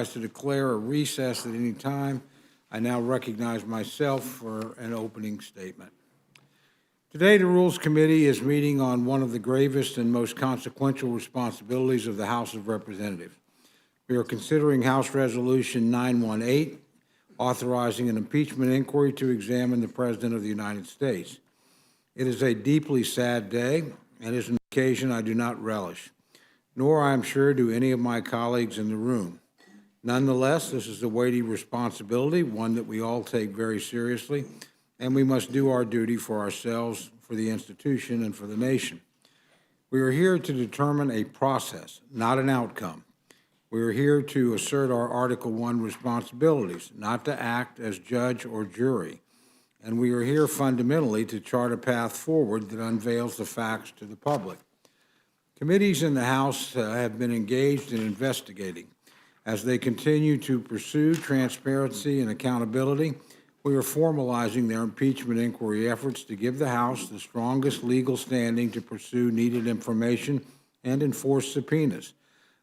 authorized to declare a recess at any time. I now recognize myself for an opening statement. Today, the Rules Committee is meeting on one of the gravest and most consequential responsibilities of the House of Representatives. We are considering House Resolution 918, authorizing an impeachment inquiry to examine the President of the United States. It is a deeply sad day and is an occasion I do not relish, nor, I am sure, do any of my colleagues in the room. Nonetheless, this is a weighty responsibility, one that we all take very seriously, and we must do our duty for ourselves, for the institution, and for the nation. We are here to determine a process, not an outcome. We are here to assert our Article I responsibilities, not to act as judge or jury. And we are here fundamentally to chart a path forward that unveils the facts to the public. Committees in the House have been engaged in investigating. As they continue to pursue transparency and accountability, we are formalizing their impeachment inquiry efforts to give the House the strongest legal standing to pursue needed information and enforce subpoenas.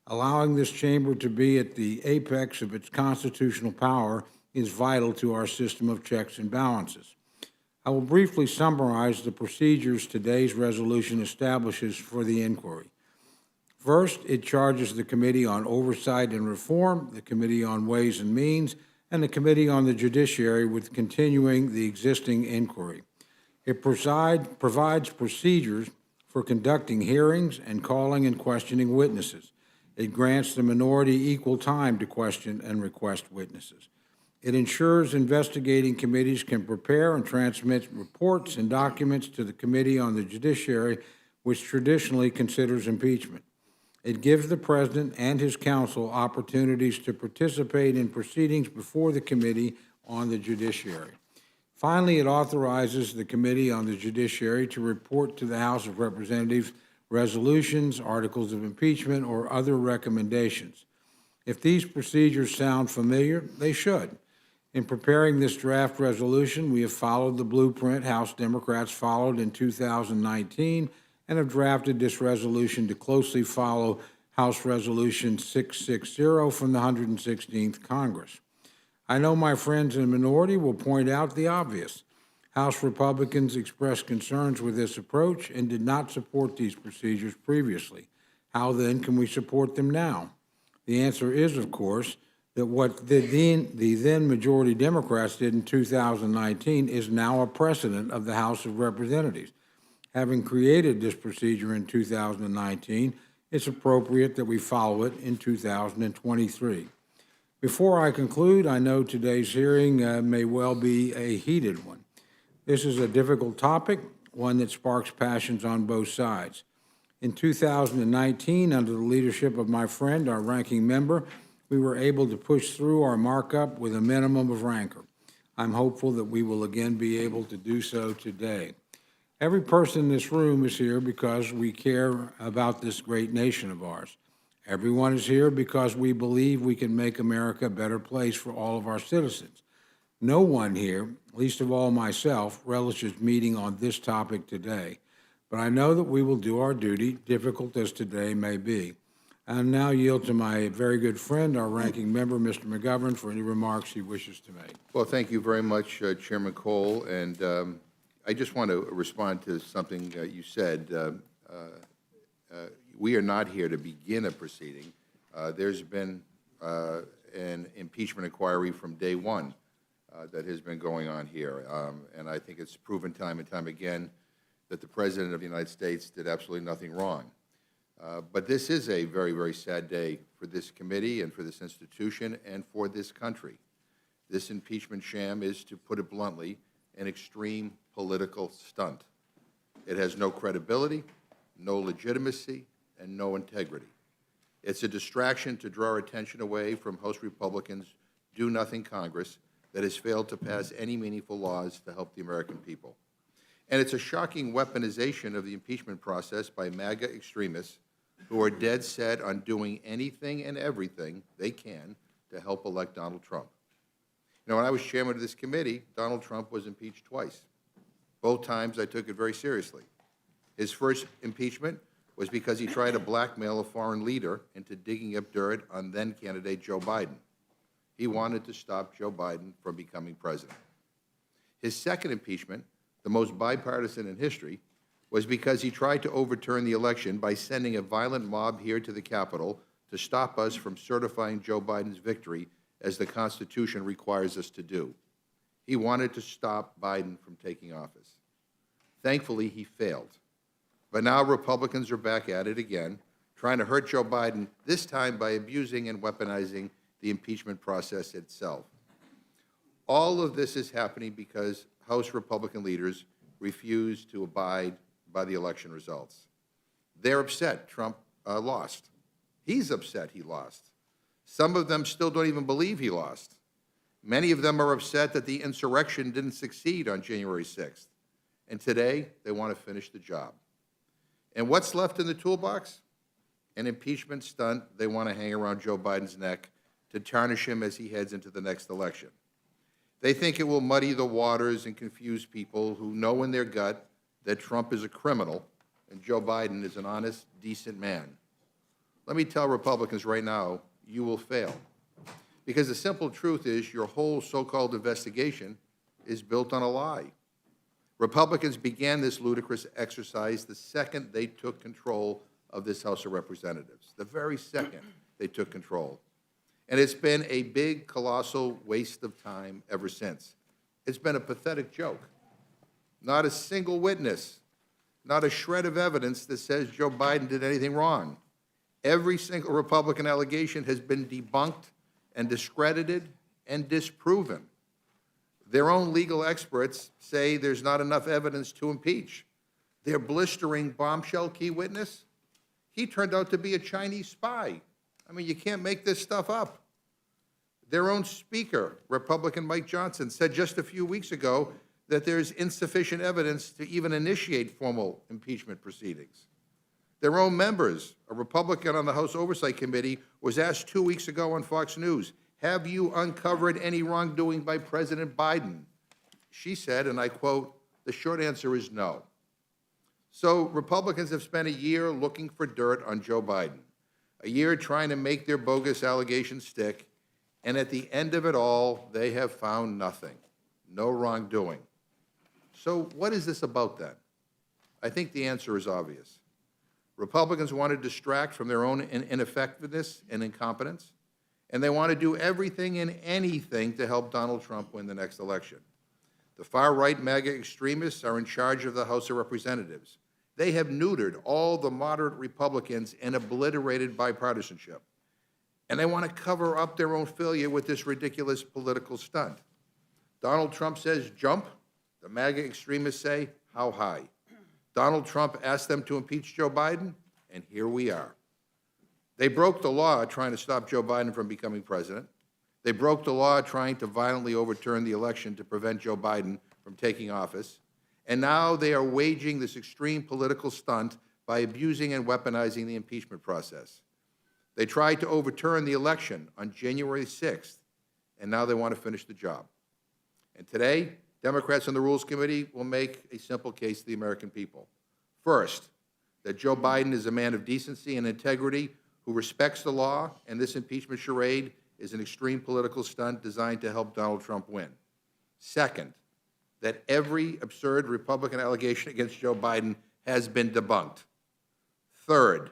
Allowing this chamber to be at the apex of its constitutional power is vital to our system of checks and balances. I will briefly summarize the procedures today's resolution establishes for the inquiry. First, it charges the Committee on Oversight and Reform, the Committee on Ways and Means, and the Committee on the Judiciary with continuing the existing inquiry. It provides procedures for conducting hearings and calling and questioning witnesses. It grants the minority equal time to question and request witnesses. It ensures investigating committees can prepare and transmit reports and documents to the Committee on the Judiciary, which traditionally considers impeachment. It gives the President and his counsel opportunities to participate in proceedings before the Committee on the Judiciary. Finally, it authorizes the Committee on the Judiciary to report to the House of Representatives resolutions, articles of impeachment, or other recommendations. If these procedures sound familiar, they should. In preparing this draft resolution, we have followed the blueprint House Democrats followed in 2019 and have drafted this resolution to closely follow House Resolution 660 from the 116th Congress. I know my friends in the minority will point out the obvious. House Republicans expressed concerns with this approach and did not support these procedures previously. How then can we support them now? The answer is, of course, that what the then majority Democrats did in 2019 is now a precedent of the House of Representatives. Having created this procedure in 2019, it's appropriate that we follow it in 2023. Before I conclude, I know today's hearing may well be a heated one. This is a difficult topic, one that sparks passions on both sides. In 2019, under the leadership of my friend, our ranking member, we were able to push through our markup with a minimum of rancor. I'm hopeful that we will again be able to do so today. Every person in this room is here because we care about this great nation of ours. Everyone is here because we believe we can make America a better place for all of our citizens. No one here, least of all myself, relishes meeting on this topic today, but I know that we will do our duty, difficult as today may be. I now yield to my very good friend, our ranking member, Mr. McGovern, for any remarks he wishes to make. Well, thank you very much, Chairman Cole. And I just want to respond to something you said. We are not here to begin a proceeding. There's been an impeachment inquiry from day one that has been going on here. And I think it's proven time and time again that the President of the United States did absolutely nothing wrong. But this is a very, very sad day for this committee and for this institution and for this country. This impeachment sham is, to put it bluntly, an extreme political stunt. It has no credibility, no legitimacy, and no integrity. It's a distraction to draw our attention away from House Republicans' do-nothing Congress that has failed to pass any meaningful laws to help the American people. And it's a shocking weaponization of the impeachment process by MAGA extremists who are dead set on doing anything and everything they can to help elect Donald Trump. You know, when I was chairman of this committee, Donald Trump was impeached twice. Both times I took it very seriously. His first impeachment was because he tried to blackmail a foreign leader into digging up dirt on then-candidate Joe Biden. He wanted to stop Joe Biden from becoming president. His second impeachment, the most bipartisan in history, was because he tried to overturn the election by sending a violent mob here to the Capitol to stop us from certifying Joe Biden's victory, as the Constitution requires us to do. He wanted to stop Biden from taking office. Thankfully, he failed. But now Republicans are back at it again, trying to hurt Joe Biden, this time by abusing and weaponizing the impeachment process itself. All of this is happening because House Republican leaders refuse to abide by the election results. They're upset Trump lost. He's upset he lost. Some of them still don't even believe he lost. Many of them are upset that the insurrection didn't succeed on January 6th. And today, they want to finish the job. And what's left in the toolbox? An impeachment stunt they want to hang around Joe Biden's neck to tarnish him as he heads into the next election. They think it will muddy the waters and confuse people who know in their gut that Trump is a criminal and Joe Biden is an honest, decent man. Let me tell Republicans right now, you will fail. Because the simple truth is your whole so-called investigation is built on a lie. Republicans began this ludicrous exercise the second they took control of this House of Representatives, the very second they took control. And it's been a big, colossal waste of time ever since. It's been a pathetic joke. Not a single witness, not a shred of evidence that says Joe Biden did anything wrong. Every single Republican allegation has been debunked and discredited and disproven. Their own legal experts say there's not enough evidence to impeach. Their blistering bombshell key witness, he turned out to be a Chinese spy. I mean, you can't make this stuff up. Their own speaker, Republican Mike Johnson, said just a few weeks ago that there's insufficient evidence to even initiate formal impeachment proceedings. Their own members, a Republican on the House Oversight Committee, was asked 2 weeks ago on Fox News, have you uncovered any wrongdoing by President Biden? She said, and I quote, the short answer is no. So Republicans have spent a year looking for dirt on Joe Biden, a year trying to make their bogus allegations stick, and at the end of it all, they have found nothing, no wrongdoing. So what is this about then? I think the answer is obvious. Republicans want to distract from their own ineffectiveness and incompetence, and they want to do everything and anything to help Donald Trump win the next election. The far-right MAGA extremists are in charge of the House of Representatives. They have neutered all the moderate Republicans and obliterated bipartisanship. And they want to cover up their own failure with this ridiculous political stunt. Donald Trump says, jump. The MAGA extremists say, how high? Donald Trump asked them to impeach Joe Biden, and here we are. They broke the law trying to stop Joe Biden from becoming president. They broke the law trying to violently overturn the election to prevent Joe Biden from taking office. And now they are waging this extreme political stunt by abusing and weaponizing the impeachment process. They tried to overturn the election on January 6th, and now they want to finish the job. And today, Democrats on the Rules Committee will make a simple case to the American people. First, that Joe Biden is a man of decency and integrity who respects the law, and this impeachment charade is an extreme political stunt designed to help Donald Trump win. Second, that every absurd Republican allegation against Joe Biden has been debunked. Third,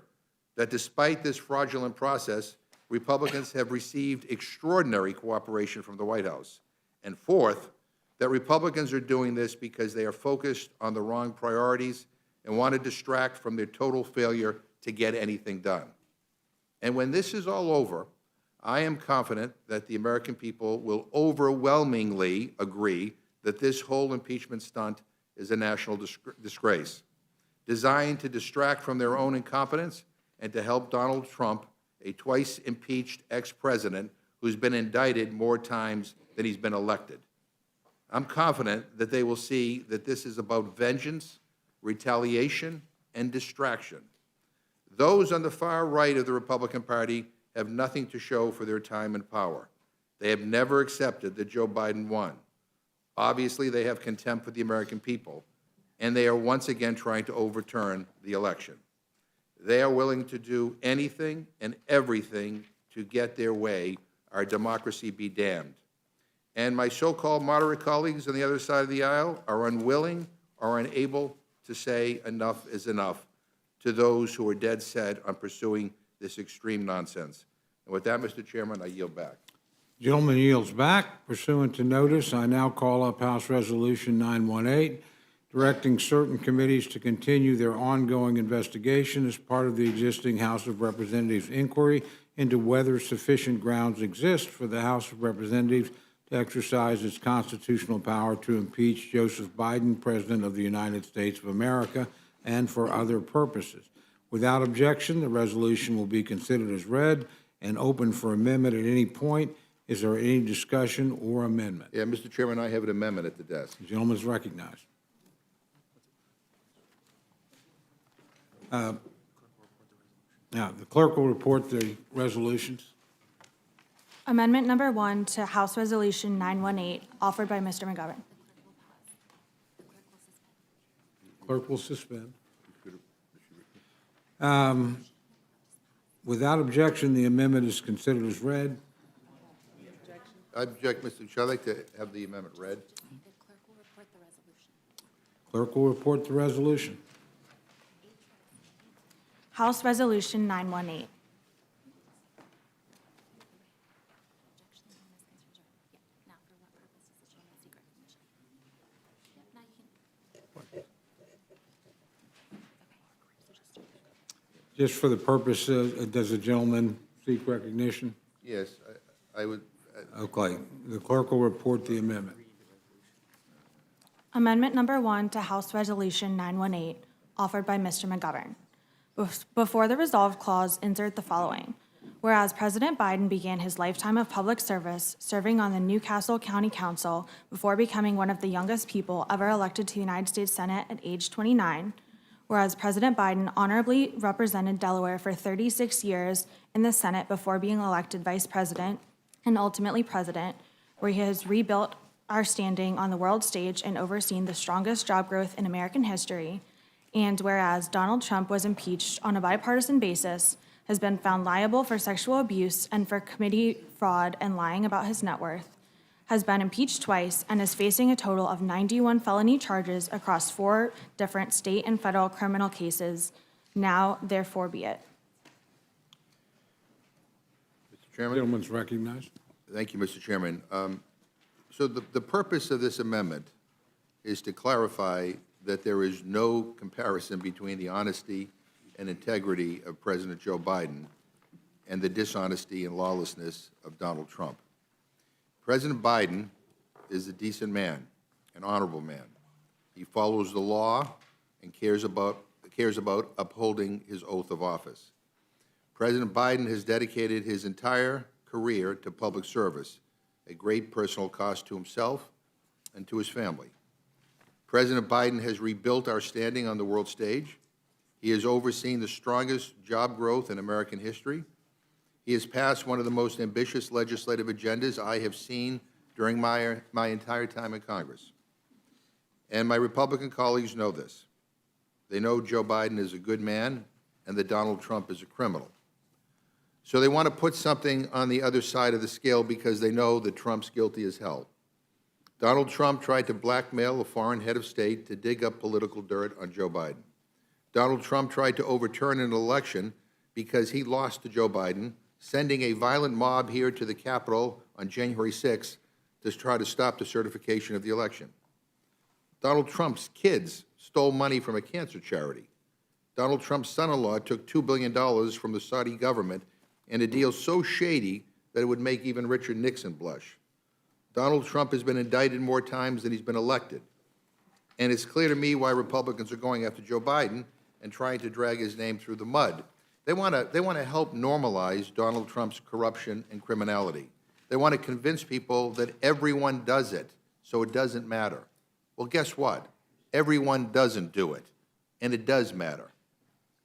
that despite this fraudulent process, Republicans have received extraordinary cooperation from the White House. And fourth, that Republicans are doing this because they are focused on the wrong priorities and want to distract from their total failure to get anything done. And when this is all over, I am confident that the American people will overwhelmingly agree that this whole impeachment stunt is a national disgrace, designed to distract from their own incompetence and to help Donald Trump, a twice-impeached ex-president who's been indicted more times than he's been elected. I'm confident that they will see that this is about vengeance, retaliation, and distraction. Those on the far right of the Republican Party have nothing to show for their time and power. They have never accepted that Joe Biden won. Obviously, they have contempt for the American people, and they are once again trying to overturn the election. They are willing to do anything and everything to get their way our democracy be damned. And my so-called moderate colleagues on the other side of the aisle are unwilling or unable to say enough is enough to those who are dead set on pursuing this extreme nonsense. And with that, Mr. Chairman, I yield back. Gentleman yields back. Pursuant to notice, I now call up House Resolution 918, directing certain committees to continue their ongoing investigation as part of the existing House of Representatives inquiry into whether sufficient grounds exist for the House of Representatives to exercise its constitutional power to impeach Joseph Biden, President of the United States of America, and for other purposes. Without objection, the resolution will be considered as read and open for amendment at any point. Is there any discussion or amendment? Yeah, Mr. Chairman, I have an amendment at the desk. The gentleman is recognized. Now, the clerk will report the resolutions. Amendment number 1 to House Resolution 918, offered by Mr. McGovern. Clerk will suspend. Without objection, the amendment is considered as read. I object, Mr. Chair. I'd like to have the amendment read. The clerk will report the resolution. Clerk will report the resolution. House Resolution 918. Now, for what purpose is the gentleman seek recognition? Now you can. Just for the purpose, does the gentleman seek recognition? Yes, I would. Okay. The clerk will report the amendment. Amendment number 1 to House Resolution 918, offered by Mr. McGovern. Before the resolve clause, insert the following. Whereas President Biden began his lifetime of public service serving on the Newcastle County Council before becoming one of the youngest people ever elected to the United States Senate at age 29, whereas President Biden honorably represented Delaware for 36 years in the Senate before being elected vice president and ultimately president, where he has rebuilt our standing on the world stage and overseen the strongest job growth in American history, and whereas Donald Trump was impeached on a bipartisan basis, has been found liable for sexual abuse and for committee fraud and lying about his net worth, has been impeached twice, and is facing a total of 91 felony charges across 4 different state and federal criminal cases. Now, therefore, be it. Mr. Chairman? Gentleman's recognized. Thank you, Mr. Chairman. So the purpose of this amendment is to clarify that there is no comparison between the honesty and integrity of President Joe Biden and the dishonesty and lawlessness of Donald Trump. President Biden is a decent man, an honorable man. He follows the law and cares about upholding his oath of office. President Biden has dedicated his entire career to public service, at great personal cost to himself and to his family. President Biden has rebuilt our standing on the world stage. He has overseen the strongest job growth in American history. He has passed one of the most ambitious legislative agendas I have seen during my entire time in Congress. And my Republican colleagues know this. They know Joe Biden is a good man and that Donald Trump is a criminal. So they want to put something on the other side of the scale because they know that Trump's guilty as hell. Donald Trump tried to blackmail a foreign head of state to dig up political dirt on Joe Biden. Donald Trump tried to overturn an election because he lost to Joe Biden, sending a violent mob here to the Capitol on January 6th to try to stop the certification of the election. Donald Trump's kids stole money from a cancer charity. Donald Trump's son-in-law took $2 billion from the Saudi government in a deal so shady that it would make even Richard Nixon blush. Donald Trump has been indicted more times than he's been elected. And it's clear to me why Republicans are going after Joe Biden and trying to drag his name through the mud. They want to help normalize Donald Trump's corruption and criminality. They want to convince people that everyone does it, so it doesn't matter. Well, guess what? Everyone doesn't do it, and it does matter.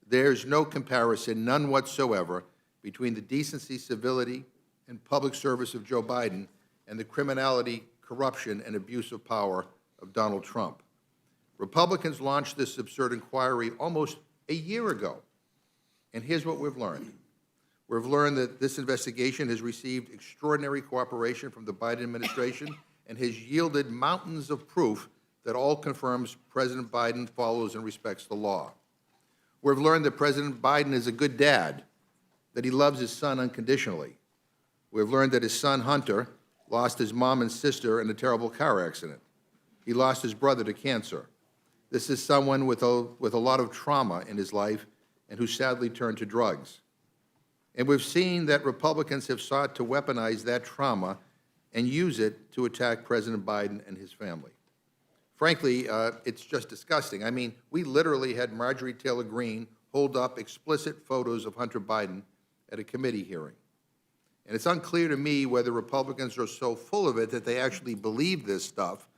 There's no comparison, none whatsoever, between the decency, civility, and public service of Joe Biden and the criminality, corruption, and abuse of power of Donald Trump. Republicans launched this absurd inquiry almost a year ago, and here's what we've learned. We've learned that this investigation has received extraordinary cooperation from the Biden administration and has yielded mountains of proof that all confirms President Biden follows and respects the law. We've learned that President Biden is a good dad, that he loves his son unconditionally. We've learned that his son, Hunter, lost his mom and sister in a terrible car accident. He lost his brother to cancer. This is someone with a lot of trauma in his life and who sadly turned to drugs. And we've seen that Republicans have sought to weaponize that trauma and use it to attack President Biden and his family. Frankly, it's just disgusting. I mean, we literally had Marjorie Taylor Greene hold up explicit photos of Hunter Biden at a committee hearing. And it's unclear to me whether Republicans are so full of it that they actually believe this stuff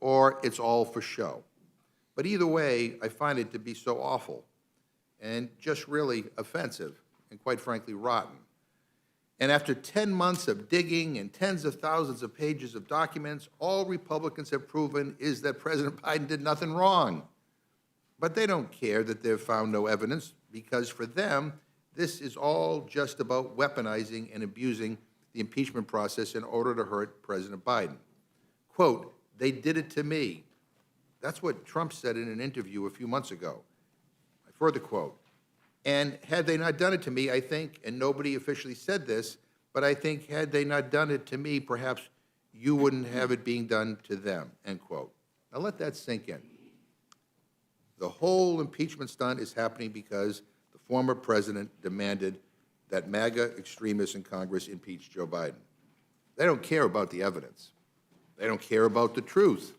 or it's all for show. But either way, I find it to be so awful and just really offensive and quite frankly rotten. And after 10 months of digging and tens of thousands of pages of documents, all Republicans have proven is that President Biden did nothing wrong. But they don't care that they've found no evidence, because for them, this is all just about weaponizing and abusing the impeachment process in order to hurt President Biden. Quote, "They did it to me." That's what Trump said in an interview a few months ago. I further quote, "And had they not done it to me, I think," and nobody officially said this, but I think had they not done it to me, perhaps you wouldn't have it being done to them, end quote. Now let that sink in. The whole impeachment stunt is happening because the former president demanded that MAGA extremists in Congress impeach Joe Biden. They don't care about the evidence. They don't care about the truth.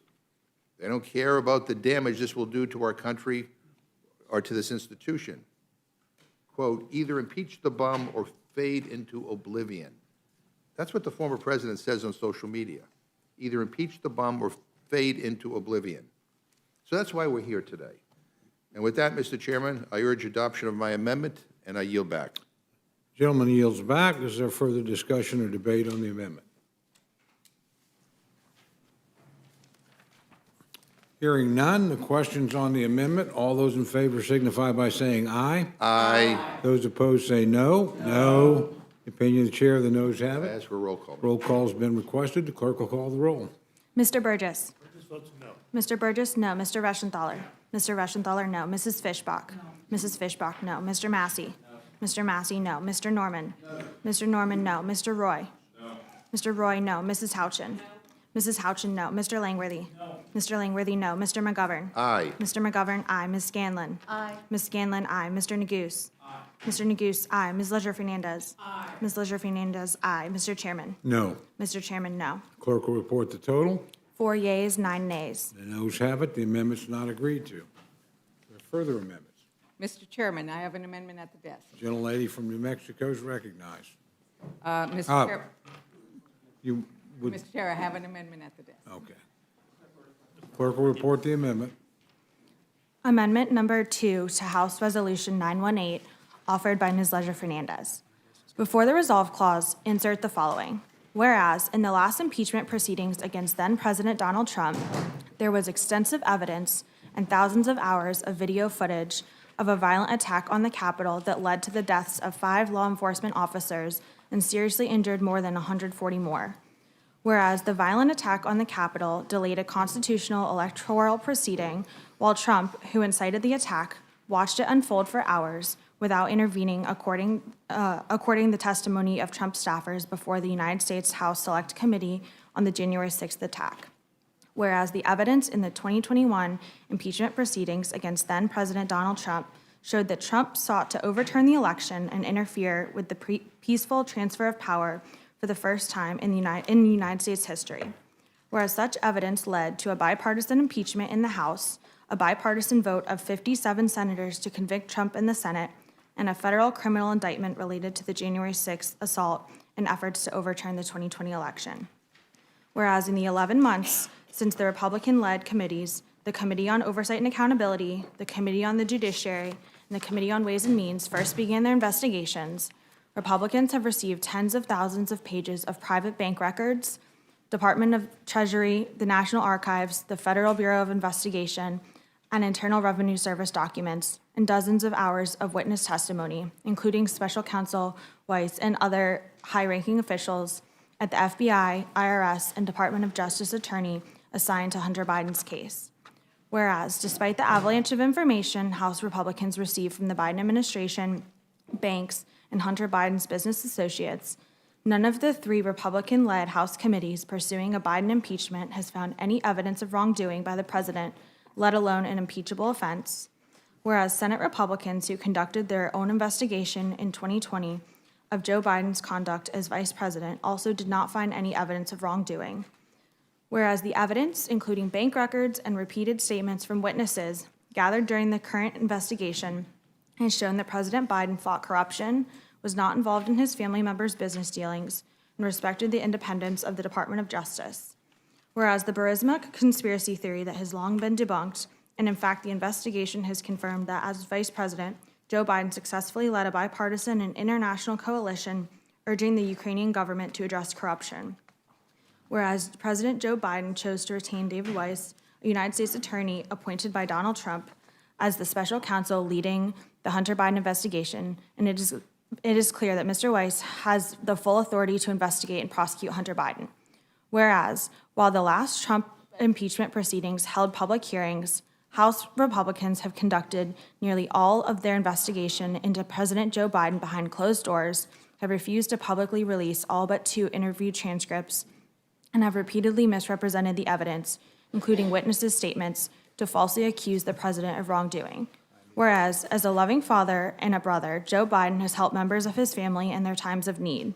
They don't care about the damage this will do to our country or to this institution. Quote, "Either impeach the bum or fade into oblivion." That's what the former president says on social media. Either impeach the bum or fade into oblivion. So that's why we're here today. And with that, Mr. Chairman, I urge adoption of my amendment, and I yield back. Gentleman yields back. Is there further discussion or debate on the amendment? Hearing none, the questions on the amendment. All those in favor signify by saying aye. Aye. Those opposed say no. No. The opinion of the chair, the noes have I it. ask for a roll call. Roll call has been requested. The clerk will call the roll. Mr. Burgess. Mr. Burgess, no. Mr. Reschenthaler. Mr. Reschenthaler, no. Mrs. Fishbach. Mrs. Fishbach, no. Mr. Massey. Mr. Massey, no. Mr. Norman. Mr. Norman, no. Mr. Roy. Mr. Roy, no. Mrs. Houchin. Mrs. Houchin, no. Mr. Langworthy. Mr. Langworthy, no. Mr. McGovern. Aye. Mr. McGovern, aye. Ms. Scanlon. Aye. Ms. Scanlon, aye. Mr. Neguse. Mr. Neguse, aye. Ms. Leisure Fernandez. Ms. Leisure Fernandez, aye. Mr. Chairman. No. Mr. Chairman, no. Clerk will report the total. 4 yeas, 9 nays. The noes have it. The amendment's not agreed to. There are further amendments. Mr. Chairman, I have an amendment at the desk. Gentlelady from New Mexico is recognized. Mr. Chair, You would, Mr. Chair, I have an amendment at the desk. okay. Clerk will report the amendment. Amendment number 2 to House Resolution 918, offered by Ms. Leisure Fernandez. Before the resolve clause, insert the following. Whereas, in the last impeachment proceedings against then-President Donald Trump, there was extensive evidence and thousands of hours of video footage of a violent attack on the Capitol that led to the deaths of 5 law enforcement officers and seriously injured more than 140 more. Whereas the violent attack on the Capitol delayed a constitutional electoral proceeding while Trump, who incited the attack, watched it unfold for hours without intervening, according the testimony of Trump staffers before the United States House Select Committee on the January 6th attack. Whereas the evidence in the 2021 impeachment proceedings against then-President Donald Trump showed that Trump sought to overturn the election and interfere with the peaceful transfer of power for the first time in United States history. Whereas such evidence led to a bipartisan impeachment in the House, a bipartisan vote of 57 senators to convict Trump in the Senate, and a federal criminal indictment related to the January 6th assault and efforts to overturn the 2020 election. Whereas in the 11 months since the Republican-led committees, the Committee on Oversight and Accountability, the Committee on the Judiciary, and the Committee on Ways and Means first began their investigations, Republicans have received tens of thousands of pages of private bank records, Department of Treasury, the National Archives, the Federal Bureau of Investigation, and Internal Revenue Service documents, and dozens of hours of witness testimony, including Special Counsel Weiss and other high-ranking officials at the FBI, IRS, and Department of Justice attorney assigned to Hunter Biden's case. Whereas, despite the avalanche of information House Republicans received from the Biden administration, banks, and Hunter Biden's business associates, none of the 3 Republican-led House committees pursuing a Biden impeachment has found any evidence of wrongdoing by the president, let alone an impeachable offense. Whereas Senate Republicans who conducted their own investigation in 2020 of Joe Biden's conduct as vice president also did not find any evidence of wrongdoing. Whereas the evidence, including bank records and repeated statements from witnesses gathered during the current investigation, has shown that President Biden fought corruption, was not involved in his family members' business dealings, and respected the independence of the Department of Justice. Whereas the Burisma conspiracy theory that has long been debunked, and in fact the investigation has confirmed that as vice president, Joe Biden successfully led a bipartisan and international coalition urging the Ukrainian government to address corruption. Whereas President Joe Biden chose to retain David Weiss, a United States attorney appointed by Donald Trump, as the special counsel leading the Hunter Biden investigation, and it is clear that Mr. Weiss has the full authority to investigate and prosecute Hunter Biden. Whereas, while the last Trump impeachment proceedings held public hearings, House Republicans have conducted nearly all of their investigation into President Joe Biden behind closed doors, have refused to publicly release all but 2 interview transcripts, and have repeatedly misrepresented the evidence, including witnesses' statements, to falsely accuse the president of wrongdoing. Whereas, as a loving father and a brother, Joe Biden has helped members of his family in their times of need.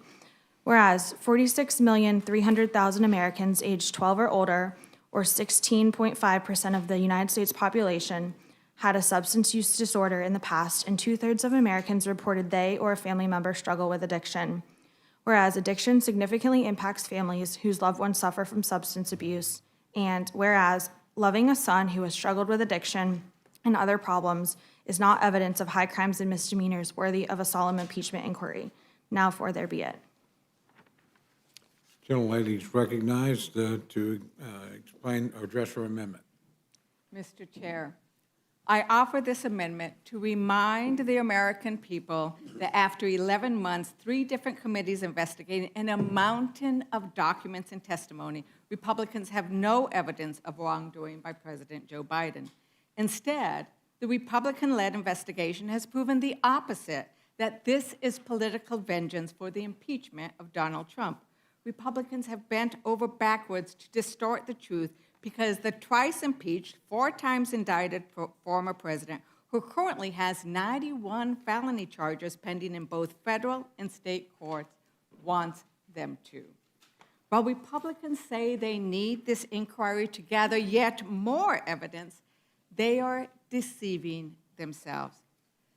Whereas 46,300,000 Americans aged 12 or older, or 16.5% of the United States population, had a substance use disorder in the past, and 2/3 of Americans reported they or a family member struggle with addiction. Whereas addiction significantly impacts families whose loved ones suffer from substance abuse, and whereas loving a son who has struggled with addiction and other problems is not evidence of high crimes and misdemeanors worthy of a solemn impeachment inquiry. Now for there be it. Gentlelady is recognized to explain or address her amendment. Mr. Chair, I offer this amendment to remind the American people that after 11 months, 3 different committees investigating and a mountain of documents and testimony, Republicans have no evidence of wrongdoing by President Joe Biden. Instead, the Republican-led investigation has proven the opposite, that this is political vengeance for the impeachment of Donald Trump. Republicans have bent over backwards to distort the truth because the twice impeached, 4 times indicted former president, who currently has 91 felony charges pending in both federal and state courts, wants them to. While Republicans say they need this inquiry to gather yet more evidence, they are deceiving themselves.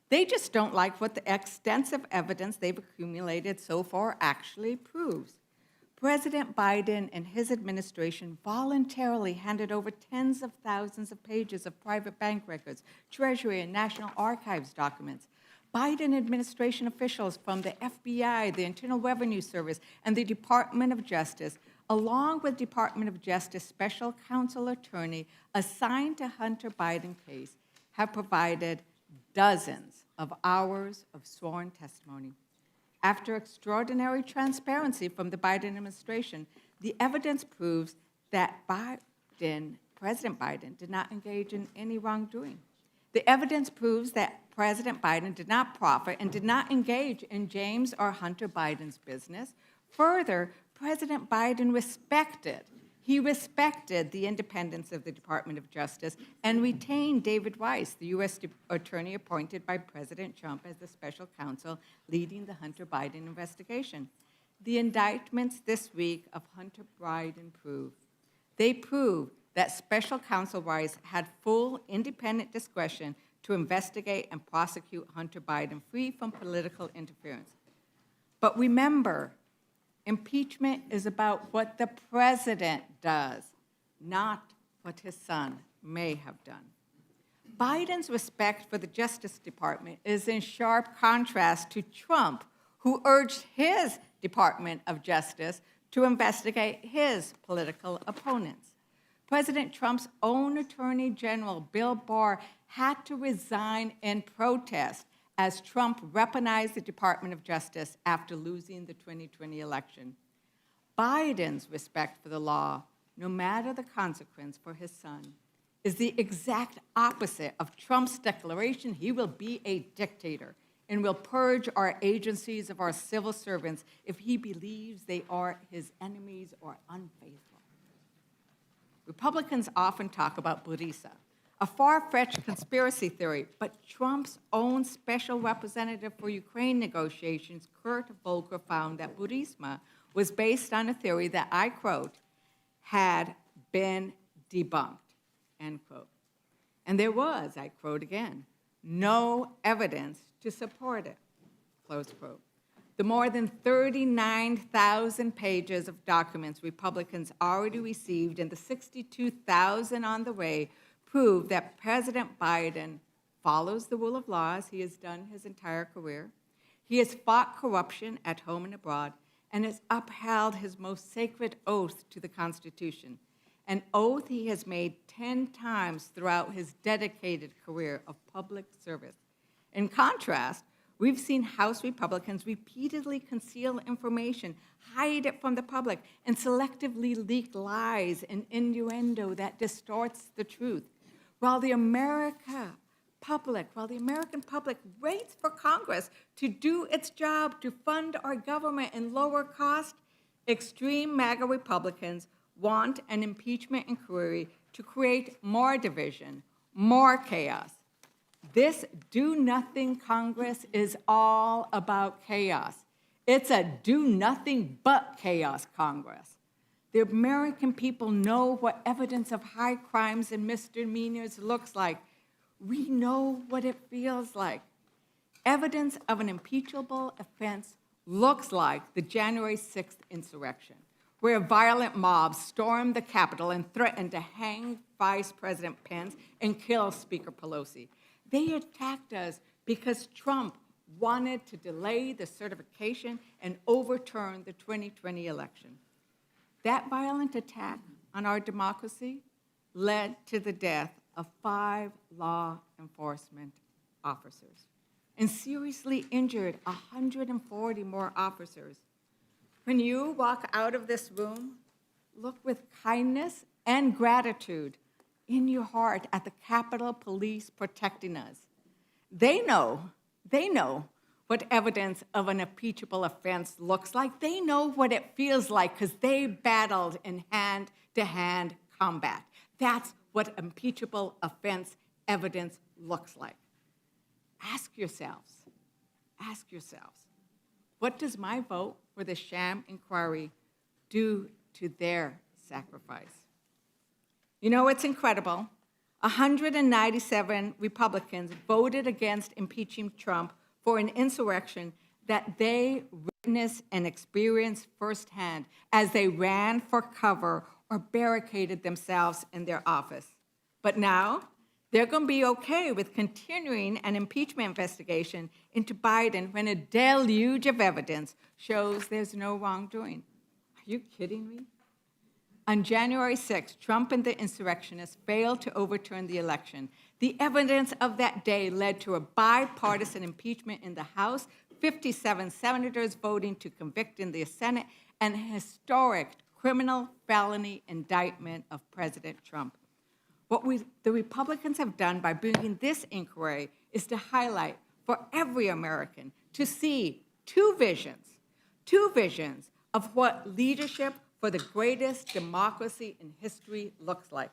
They just don't like what the extensive evidence they've accumulated so far actually proves. President Biden and his administration voluntarily handed over tens of thousands of pages of private bank records, Treasury and National Archives documents. Biden administration officials from the FBI, the Internal Revenue Service, and the Department of Justice, along with Department of Justice Special Counsel Attorney assigned to Hunter Biden case, have provided dozens of hours of sworn testimony. After extraordinary transparency from the Biden administration, the evidence proves that President Biden did not engage in any wrongdoing. The evidence proves that President Biden did not profit and did not engage in James or Hunter Biden's business. Further, President Biden respected the independence of the Department of Justice and retained David Weiss, the U.S. attorney appointed by President Trump as the special counsel leading the Hunter Biden investigation. The indictments this week of Hunter Biden prove that special counsel Weiss had full independent discretion to investigate and prosecute Hunter Biden free from political interference. But remember, impeachment is about what the president does, not what his son may have done. Biden's respect for the Justice Department is in sharp contrast to Trump, who urged his Department of Justice to investigate his political opponents. President Trump's own Attorney General, Bill Barr, had to resign in protest as Trump weaponized the Department of Justice after losing the 2020 election. Biden's respect for the law, no matter the consequence for his son, is the exact opposite of Trump's declaration he will be a dictator and will purge our agencies of our civil servants if he believes they are his enemies or unfaithful. Republicans often talk about Burisma, a far-fetched conspiracy theory, but Trump's own special representative for Ukraine negotiations, Kurt Volker, found that Burisma was based on a theory that, I quote, had been debunked, end quote. And there was, I quote again, no evidence to support it, close quote. The more than 39,000 pages of documents Republicans already received and the 62,000 on the way prove that President Biden follows the rule of law as he has done his entire career. He has fought corruption at home and abroad and has upheld his most sacred oath to the Constitution, an oath he has made 10 times throughout his dedicated career of public service. In contrast, we've seen House Republicans repeatedly conceal information, hide it from the public, and selectively leak lies and innuendo that distorts the truth. While the American public waits for Congress to do its job to fund our government and lower cost, extreme MAGA Republicans want an impeachment inquiry to create more division, more chaos. This do-nothing Congress is all about chaos. It's a do-nothing-but-chaos Congress. The American people know what evidence of high crimes and misdemeanors looks like. We know what it feels like. Evidence of an impeachable offense looks like the January 6th insurrection, where violent mobs stormed the Capitol and threatened to hang Vice President Pence and kill Speaker Pelosi. They attacked us because Trump wanted to delay the certification and overturn the 2020 election. That violent attack on our democracy led to the death of 5 law enforcement officers and seriously injured 140 more officers. When you walk out of this room, look with kindness and gratitude in your heart at the Capitol Police protecting us. They know what evidence of an impeachable offense looks like. They know what it feels like because they battled in hand-to-hand combat. That's what impeachable offense evidence looks like. Ask yourselves, what does my vote for the sham inquiry do to their sacrifice? You know, it's incredible. 197 Republicans voted against impeaching Trump for an insurrection that they witnessed and experienced firsthand as they ran for cover or barricaded themselves in their office. But now, they're going to be okay with continuing an impeachment investigation into Biden when a deluge of evidence shows there's no wrongdoing. Are you kidding me? On January 6th, Trump and the insurrectionists failed to overturn the election. The evidence of that day led to a bipartisan impeachment in the House, 57 senators voting to convict in the Senate, and a historic criminal felony indictment of President Trump. What the Republicans have done by bringing this inquiry is to highlight for every American to see two visions of what leadership for the greatest democracy in history looks like.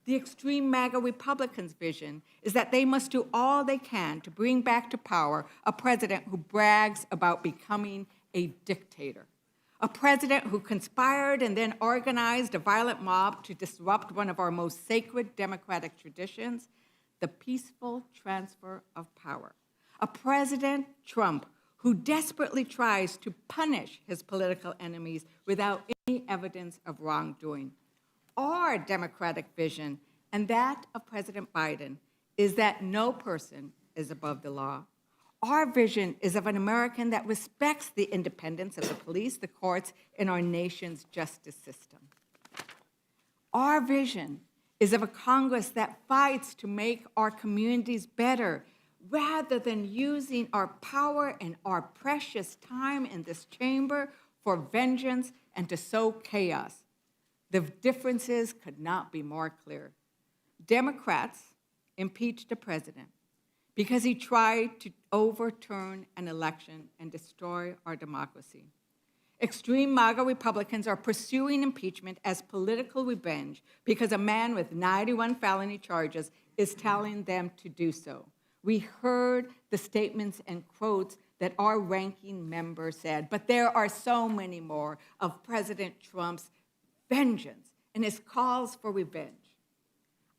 The extreme MAGA Republicans' vision is that they must do all they can to bring back to power a president who brags about becoming a dictator, a president who conspired and then organized a violent mob to disrupt one of our most sacred democratic traditions, the peaceful transfer of power, a President Trump who desperately tries to punish his political enemies without any evidence of wrongdoing. Our democratic vision, and that of President Biden, is that no person is above the law. Our vision is of an American that respects the independence of the police, the courts, and our nation's justice system. Our vision is of a Congress that fights to make our communities better rather than using our power and our precious time in this chamber for vengeance and to sow chaos. The differences could not be more clear. Democrats impeached the president because he tried to overturn an election and destroy our democracy. Extreme MAGA Republicans are pursuing impeachment as political revenge because a man with 91 felony charges is telling them to do so. We heard the statements and quotes that our ranking member said, but there are so many more of President Trump's vengeance and his calls for revenge.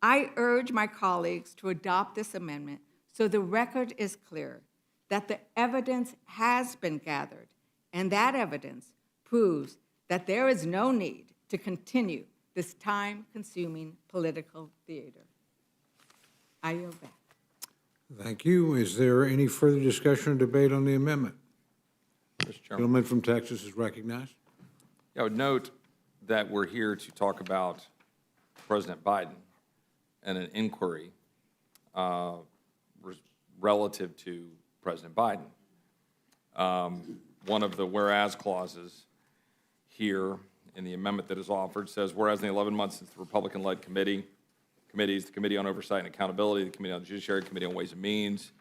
I urge my colleagues to adopt this amendment so the record is clear that the evidence has been gathered, and that evidence proves that there is no need to continue this time-consuming political theater. I yield back. Thank you. Is there any further discussion or debate on the amendment? Mr. Chairman. Gentleman from Texas is recognized. I would note that we're here to talk about President Biden and an inquiry relative to President Biden. One of the whereas clauses here in the amendment that is offered says, whereas in the 11 months since the Republican-led committees, the Committee on Oversight and Accountability, the Committee on the Judiciary, Committee on Ways and Means,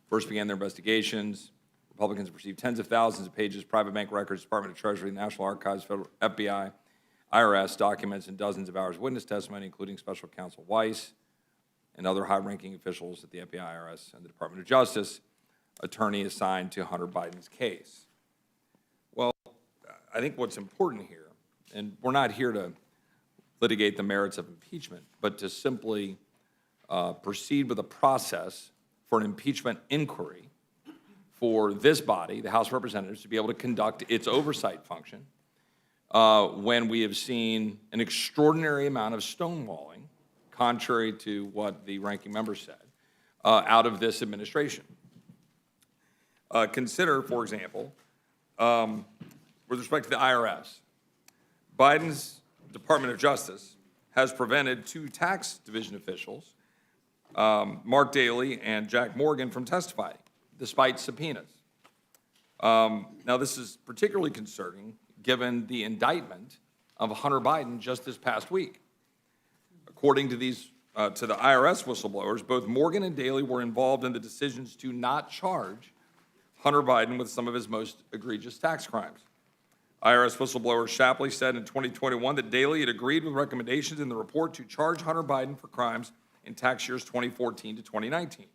first began their investigations, Republicans have received tens of thousands of pages, private bank records, Department of Treasury, National Archives, Federal FBI, IRS documents, and dozens of hours of witness testimony, including Special Counsel Weiss and other high-ranking officials at the FBI, IRS, and the Department of Justice, attorney assigned to Hunter Biden's case. Well, I think what's important here, and we're not here to litigate the merits of impeachment, but to simply proceed with a process for an impeachment inquiry for this body, the House of Representatives, to be able to conduct its oversight function when we have seen an extraordinary amount of stonewalling, contrary to what the ranking member said, out of this administration. Consider, for example, with respect to the IRS, Biden's Department of Justice has prevented two tax division officials, Mark Daley and Jack Morgan, from testifying, despite subpoenas. Now, this is particularly concerning given the indictment of Hunter Biden just this past week. According to these, to the IRS whistleblowers, both Morgan and Daley were involved in the decisions to not charge Hunter Biden with some of his most egregious tax crimes. IRS whistleblower Shapley said in 2021 that Daley had agreed with recommendations in the report to charge Hunter Biden for crimes in tax years 2014 to 2019.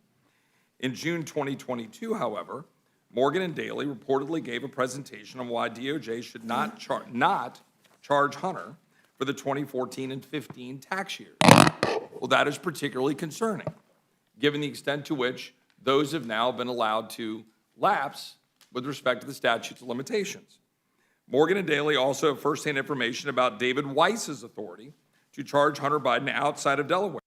In June 2022, however, Morgan and Daley reportedly gave a presentation on why DOJ should not charge Hunter for the 2014 and 15 tax years. Well, that is particularly concerning, given the extent to which those have now been allowed to lapse with respect to the statutes of limitations. Morgan and Daley also have firsthand information about David Weiss's authority to charge Hunter Biden outside of Delaware,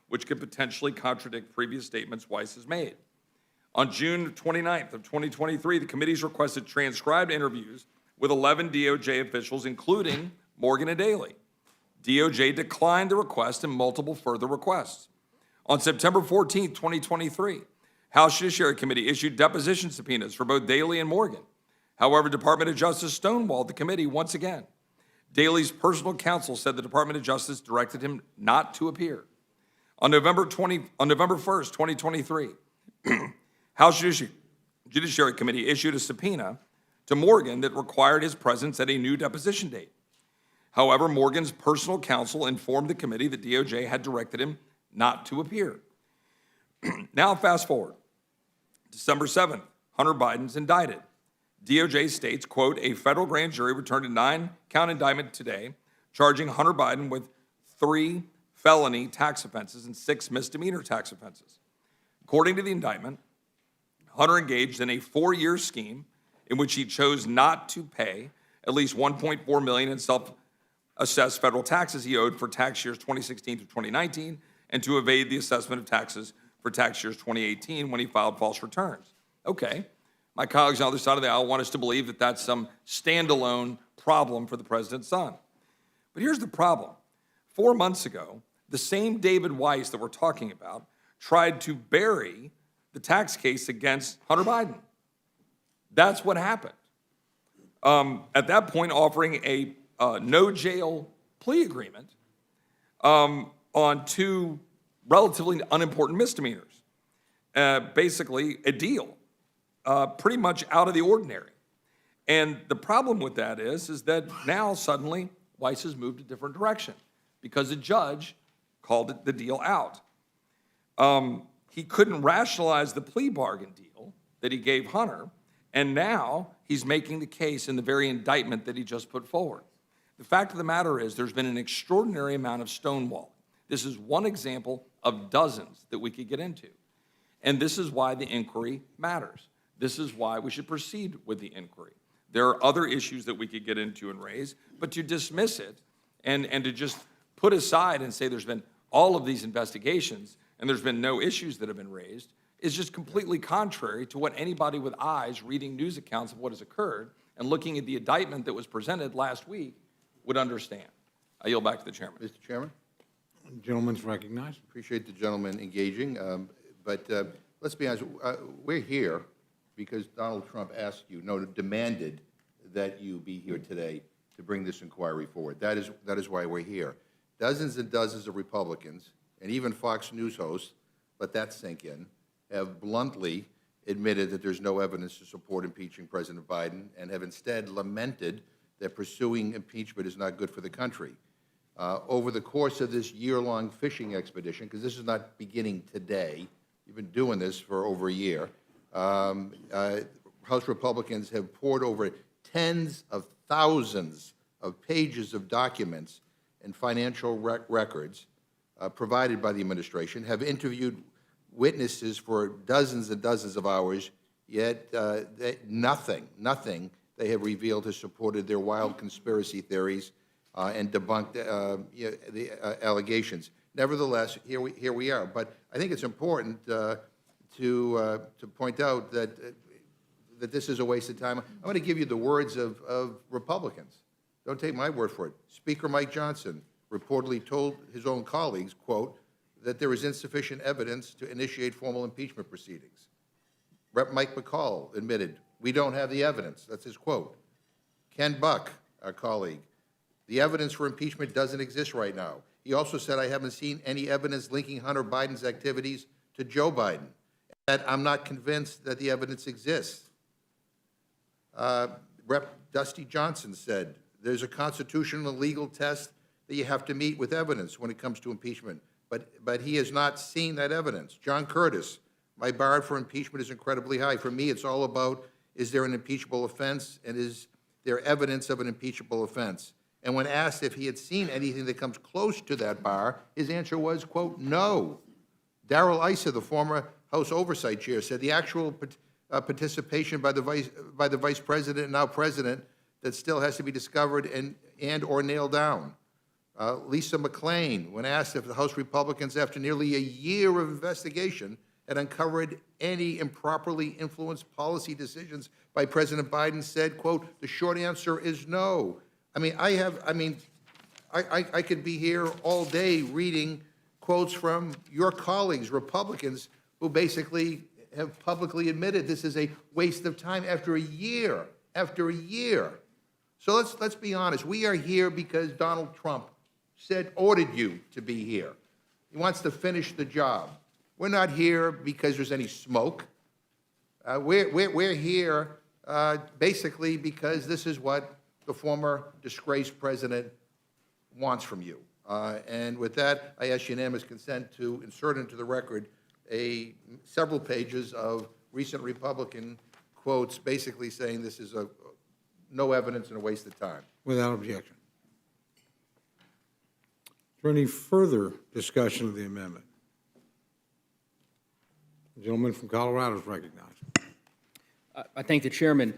which could potentially contradict previous statements Weiss has made. On June 29th of 2023, the committees requested transcribed interviews with 11 DOJ officials, including Morgan and Daley. DOJ declined the request and multiple further requests. On September 14th, 2023, House Judiciary Committee issued deposition subpoenas for both Daley and Morgan. However, Department of Justice stonewalled the committee once again. Daley's personal counsel said the Department of Justice directed him not to appear. On November 1st, 2023, House Judiciary Committee issued a subpoena to Morgan that required his presence at a new deposition date. However, Morgan's personal counsel informed the committee that DOJ had directed him not to appear. Now, fast forward. December 7th, Hunter Biden's indicted. DOJ states, quote, a federal grand jury returned a 9-count indictment today, charging Hunter Biden with 3 felony tax offenses and 6 misdemeanor tax offenses. According to the indictment, Hunter engaged in a 4-year scheme in which he chose not to pay at least $1.4 million in self-assessed federal taxes he owed for tax years 2016 to 2019 and to evade the assessment of taxes for tax years 2018 when he filed false returns. Okay. My colleagues on the other side of the aisle want us to believe that that's some standalone problem for the president's son. But here's the problem. 4 months ago, the same David Weiss that we're talking about tried to bury the tax case against Hunter Biden. That's what happened. At that point, offering a no jail plea agreement on 2 relatively unimportant misdemeanors. Basically, a deal, pretty much out of the ordinary. And the problem with that is that now suddenly Weiss has moved a different direction because a judge called it the deal out. He couldn't rationalize the plea bargain deal that he gave Hunter, and now he's making the case in the very indictment that he just put forward. The fact of the matter is there's been an extraordinary amount of stonewalling. This is one example of dozens that we could get into. And this is why the inquiry matters. This is why we should proceed with the inquiry. There are other issues that we could get into and raise, but to dismiss it and to just put aside and say there's been all of these investigations and there's been no issues that have been raised is just completely contrary to what anybody with eyes reading news accounts of what has occurred and looking at the indictment that was presented last week would understand. I yield back to the chairman. Mr. Chairman? Gentleman's recognized. Appreciate the gentleman engaging, but let's be honest, we're here because Donald Trump asked you, no, demanded that you be here today to bring this inquiry forward. That is why we're here. Dozens and dozens of Republicans, and even Fox News hosts, let that sink in, have bluntly admitted that there's no evidence to support impeaching President Biden and have instead lamented that pursuing impeachment is not good for the country. Over the course of this year-long fishing expedition, because this is not beginning today, you've been doing this for over a year, House Republicans have poured over tens of thousands of pages of documents and financial records provided by the administration, have interviewed witnesses for dozens and dozens of hours, yet nothing they have revealed has supported their wild conspiracy theories and debunked the allegations. Nevertheless, here we are. But I think it's important to point out that this is a waste of time. I'm going to give you the words of Republicans. Don't take my word for it. Speaker Mike Johnson reportedly told his own colleagues, quote, that there is insufficient evidence to initiate formal impeachment proceedings. Rep. Mike McCall admitted, we don't have the evidence. That's his quote. Ken Buck, our colleague, the evidence for impeachment doesn't exist right now. He also said, I haven't seen any evidence linking Hunter Biden's activities to Joe Biden. That I'm not convinced that the evidence exists. Rep. Dusty Johnson said, there's a constitutional and legal test that you have to meet with evidence when it comes to impeachment. But he has not seen that evidence. John Curtis, my bar for impeachment is incredibly high. For me, it's all about, is there an impeachable offense, and is there evidence of an impeachable offense? And when asked if he had seen anything that comes close to that bar, his answer was, quote, no. Darrell Issa, the former House Oversight Chair, said the actual participation by the Vice President and now President that still has to be discovered and or nailed down. Lisa McClain, when asked if the House Republicans, after nearly a year of investigation, had uncovered any improperly influenced policy decisions by President Biden, said, quote, the short answer is no. I could be here all day reading quotes from your colleagues, Republicans, who basically have publicly admitted this is a waste of time after a year, So let's be honest. We are here because Donald Trump ordered you to be here. He wants to finish the job. We're not here because there's any smoke. We're here basically because this is what the former disgraced president wants from you. And with that, I ask unanimous consent to insert into the record several pages of recent Republican quotes basically saying this is no evidence and a waste of time. Without objection. Is there any further discussion of the amendment? The gentleman from Colorado is recognized. I thank the chairman.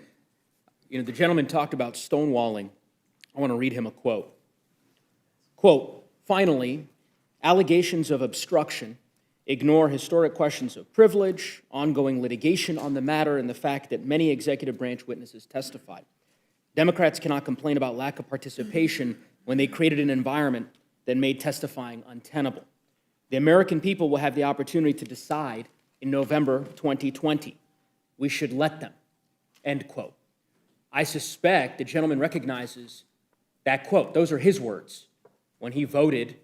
The gentleman talked about stonewalling. I want to read him a quote. Quote, finally, allegations of obstruction ignore historic questions of privilege, ongoing litigation on the matter, and the fact that many executive branch witnesses testified. Democrats cannot complain about lack of participation when they created an environment that made testifying untenable. The American people will have the opportunity to decide in November 2020. We should let them, end quote. I suspect the gentleman recognizes that quote. Those are his words when he voted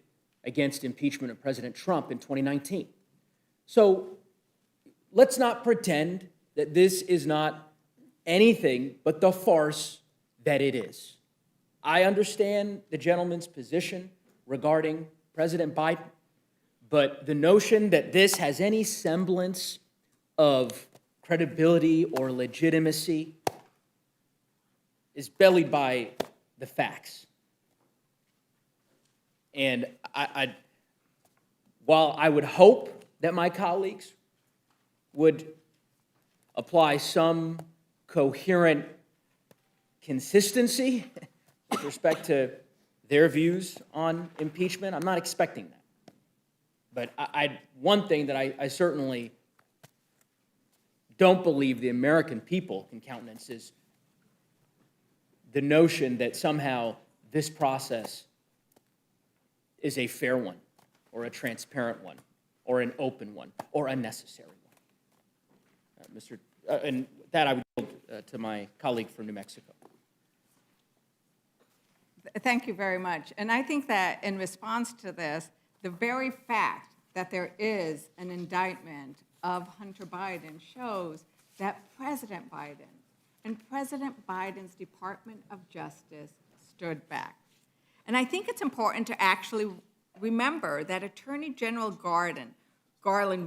against impeachment of President Trump in 2019. So let's not pretend that this is not anything but the farce that it is. I understand the gentleman's position regarding President Biden, but the notion that this has any semblance of credibility or legitimacy is bellied by the facts. And while I would hope that my colleagues would apply some coherent consistency with respect to their views on impeachment, I'm not expecting that. But one thing that I certainly don't believe the American people can countenance is the notion that somehow this process is a fair one, or a transparent one, or an open one, or a necessary one. And that I would yield to my colleague from New Mexico. Thank you very much. And I think that in response to this, the very fact that there is an indictment of Hunter Biden shows that President Biden and President Biden's Department of Justice stood back. And I think it's important to actually remember that Attorney General Garland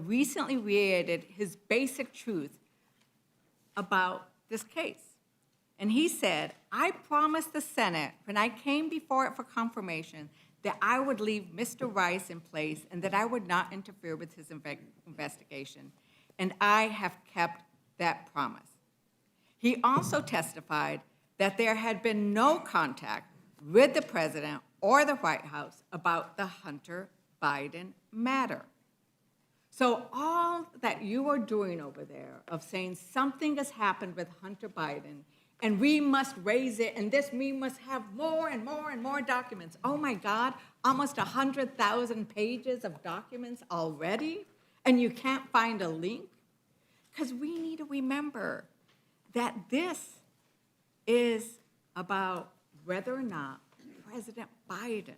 recently reiterated his basic truth about this case. And he said, I promised the Senate when I came before it for confirmation that I would leave Mr. Rice in place and that I would not interfere with his investigation. And I have kept that promise. He also testified that there had been no contact with the president or the White House about the Hunter Biden matter. So all that you are doing over there of saying something has happened with Hunter Biden and we must raise it, and we must have more and more and more documents. Oh my God, almost 100,000 pages of documents already, and you can't find a link? Because we need to remember that this is about whether or not President Biden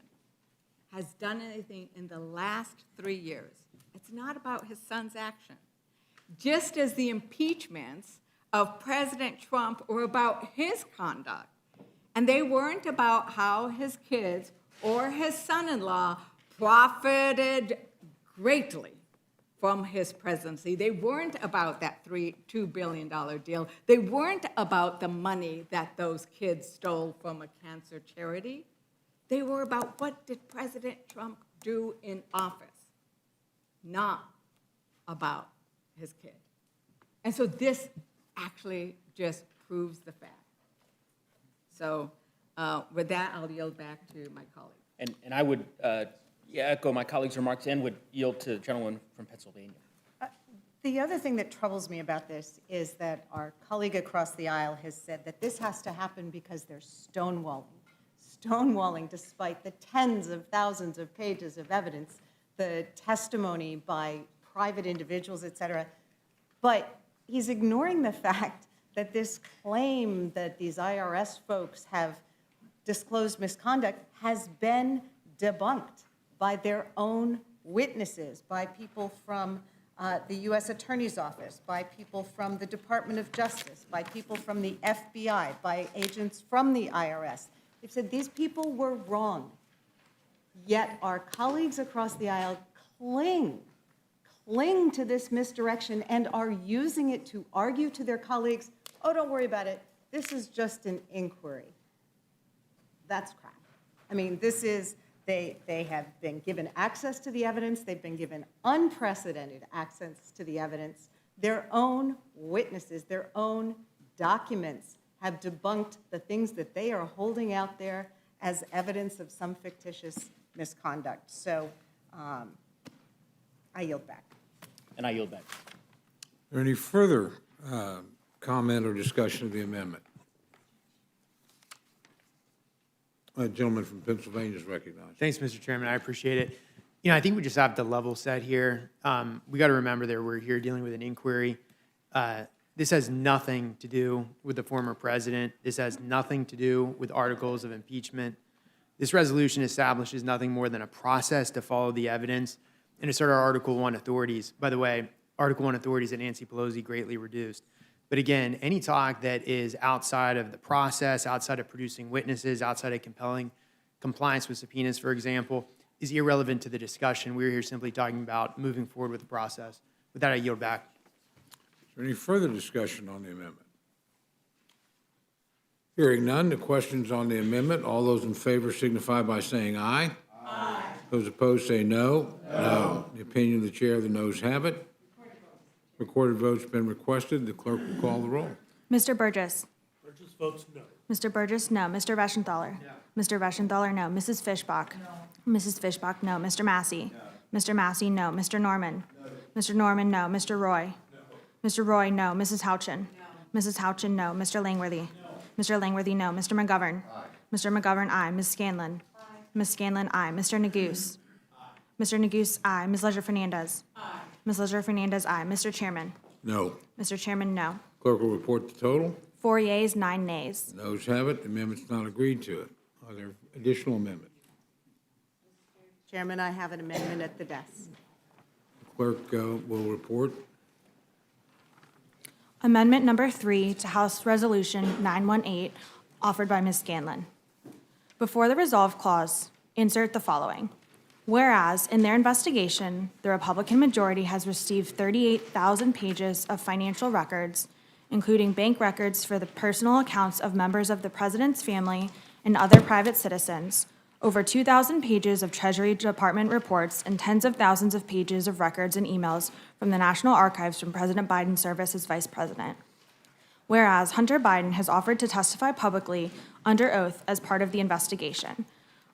has done anything in the last 3 years. It's not about his son's action. Just as the impeachments of President Trump were about his conduct, and they weren't about how his kids or his son-in-law profited greatly from his presidency. They weren't about that $2 billion deal. They weren't about the money that those kids stole from a cancer charity. They were about what did President Trump do in office, not about his kid. And so this actually just proves the fact. So with that, I'll yield back to my colleague. And I would echo my colleague's remarks and would yield to the gentleman from Pennsylvania. The other thing that troubles me about this is that our colleague across the aisle has said that this has to happen because there's stonewalling despite the tens of thousands of pages of evidence, the testimony by private individuals, et cetera. But he's ignoring the fact that this claim that these IRS folks have disclosed misconduct has been debunked by their own witnesses, by people from the U.S. Attorney's Office, by people from the Department of Justice, by people from the FBI, by agents from the IRS. They've said these people were wrong, yet our colleagues across the aisle cling to this misdirection and are using it to argue to their colleagues, oh, don't worry about it, this is just an inquiry. That's crap. I mean, this is, they have been given access to the evidence, they've been given unprecedented access to the evidence. Their own witnesses, their own documents have debunked the things that they are holding out there as evidence of some fictitious misconduct. So I yield back. And I yield back. Is there any further comment or discussion of the amendment? Gentleman from Pennsylvania is recognized. Thanks, Mr. Chairman. I appreciate it. I think we just have to level set here. We got to remember that we're here dealing with an inquiry. This has nothing to do with the former president. This has nothing to do with articles of impeachment. This resolution establishes nothing more than a process to follow the evidence and assert our Article 1 authorities. By the way, Article 1 authorities that Nancy Pelosi greatly reduced. But again, any talk that is outside of the process, outside of producing witnesses, outside of compelling compliance with subpoenas, for example, is irrelevant to the discussion. We're here simply talking about moving forward with the process. With that, I yield back. Is there any further discussion on the amendment? Hearing none, the questions on the amendment. All those in favor signify by saying aye. Aye. Those opposed say no. No. The opinion of the chair, the noes have it. Recorded vote's been requested. The clerk will call the roll. Mr. Burgess. Burgess votes no. Mr. Burgess, no. Mr. Reschenthaler. No. Mr. Reschenthaler, no. Mrs. Fishbach. No. Mrs. Fishbach, no. Mr. Massey. No. Mr. Massey, no. Mr. Norman. No. Mr. Norman, no. Mr. Roy. No. Mr. Roy, no. Mrs. Houchin. No. Mrs. Houchin, no. Mr. Langworthy. No. Mr. Langworthy, no. Mr. McGovern. Aye. Mr. McGovern, aye. Ms. Scanlon. Aye. Ms. Scanlon, aye. Mr. Neguse. Aye. Mr. Neguse, aye. Ms. Leisure Fernandez. Aye. Ms. Leisure Fernandez, aye. Mr. Chairman. No. Mr. Chairman, no. Clerk will report the total. 4 yeas, 9 nays. Noes have it. The amendment's not agreed to. Are there additional amendments? Chairman, I have an amendment at the desk. The clerk will report. Amendment number 3 to House Resolution 918, offered by Ms. Scanlon. Before the resolve clause, insert the following. Whereas, in their investigation, the Republican majority has received 38,000 pages of financial records, including bank records for the personal accounts of members of the president's family and other private citizens, over 2,000 pages of Treasury Department reports, and tens of thousands of pages of records and emails from the National Archives from President Biden's service as vice president. Whereas Hunter Biden has offered to testify publicly under oath as part of the investigation.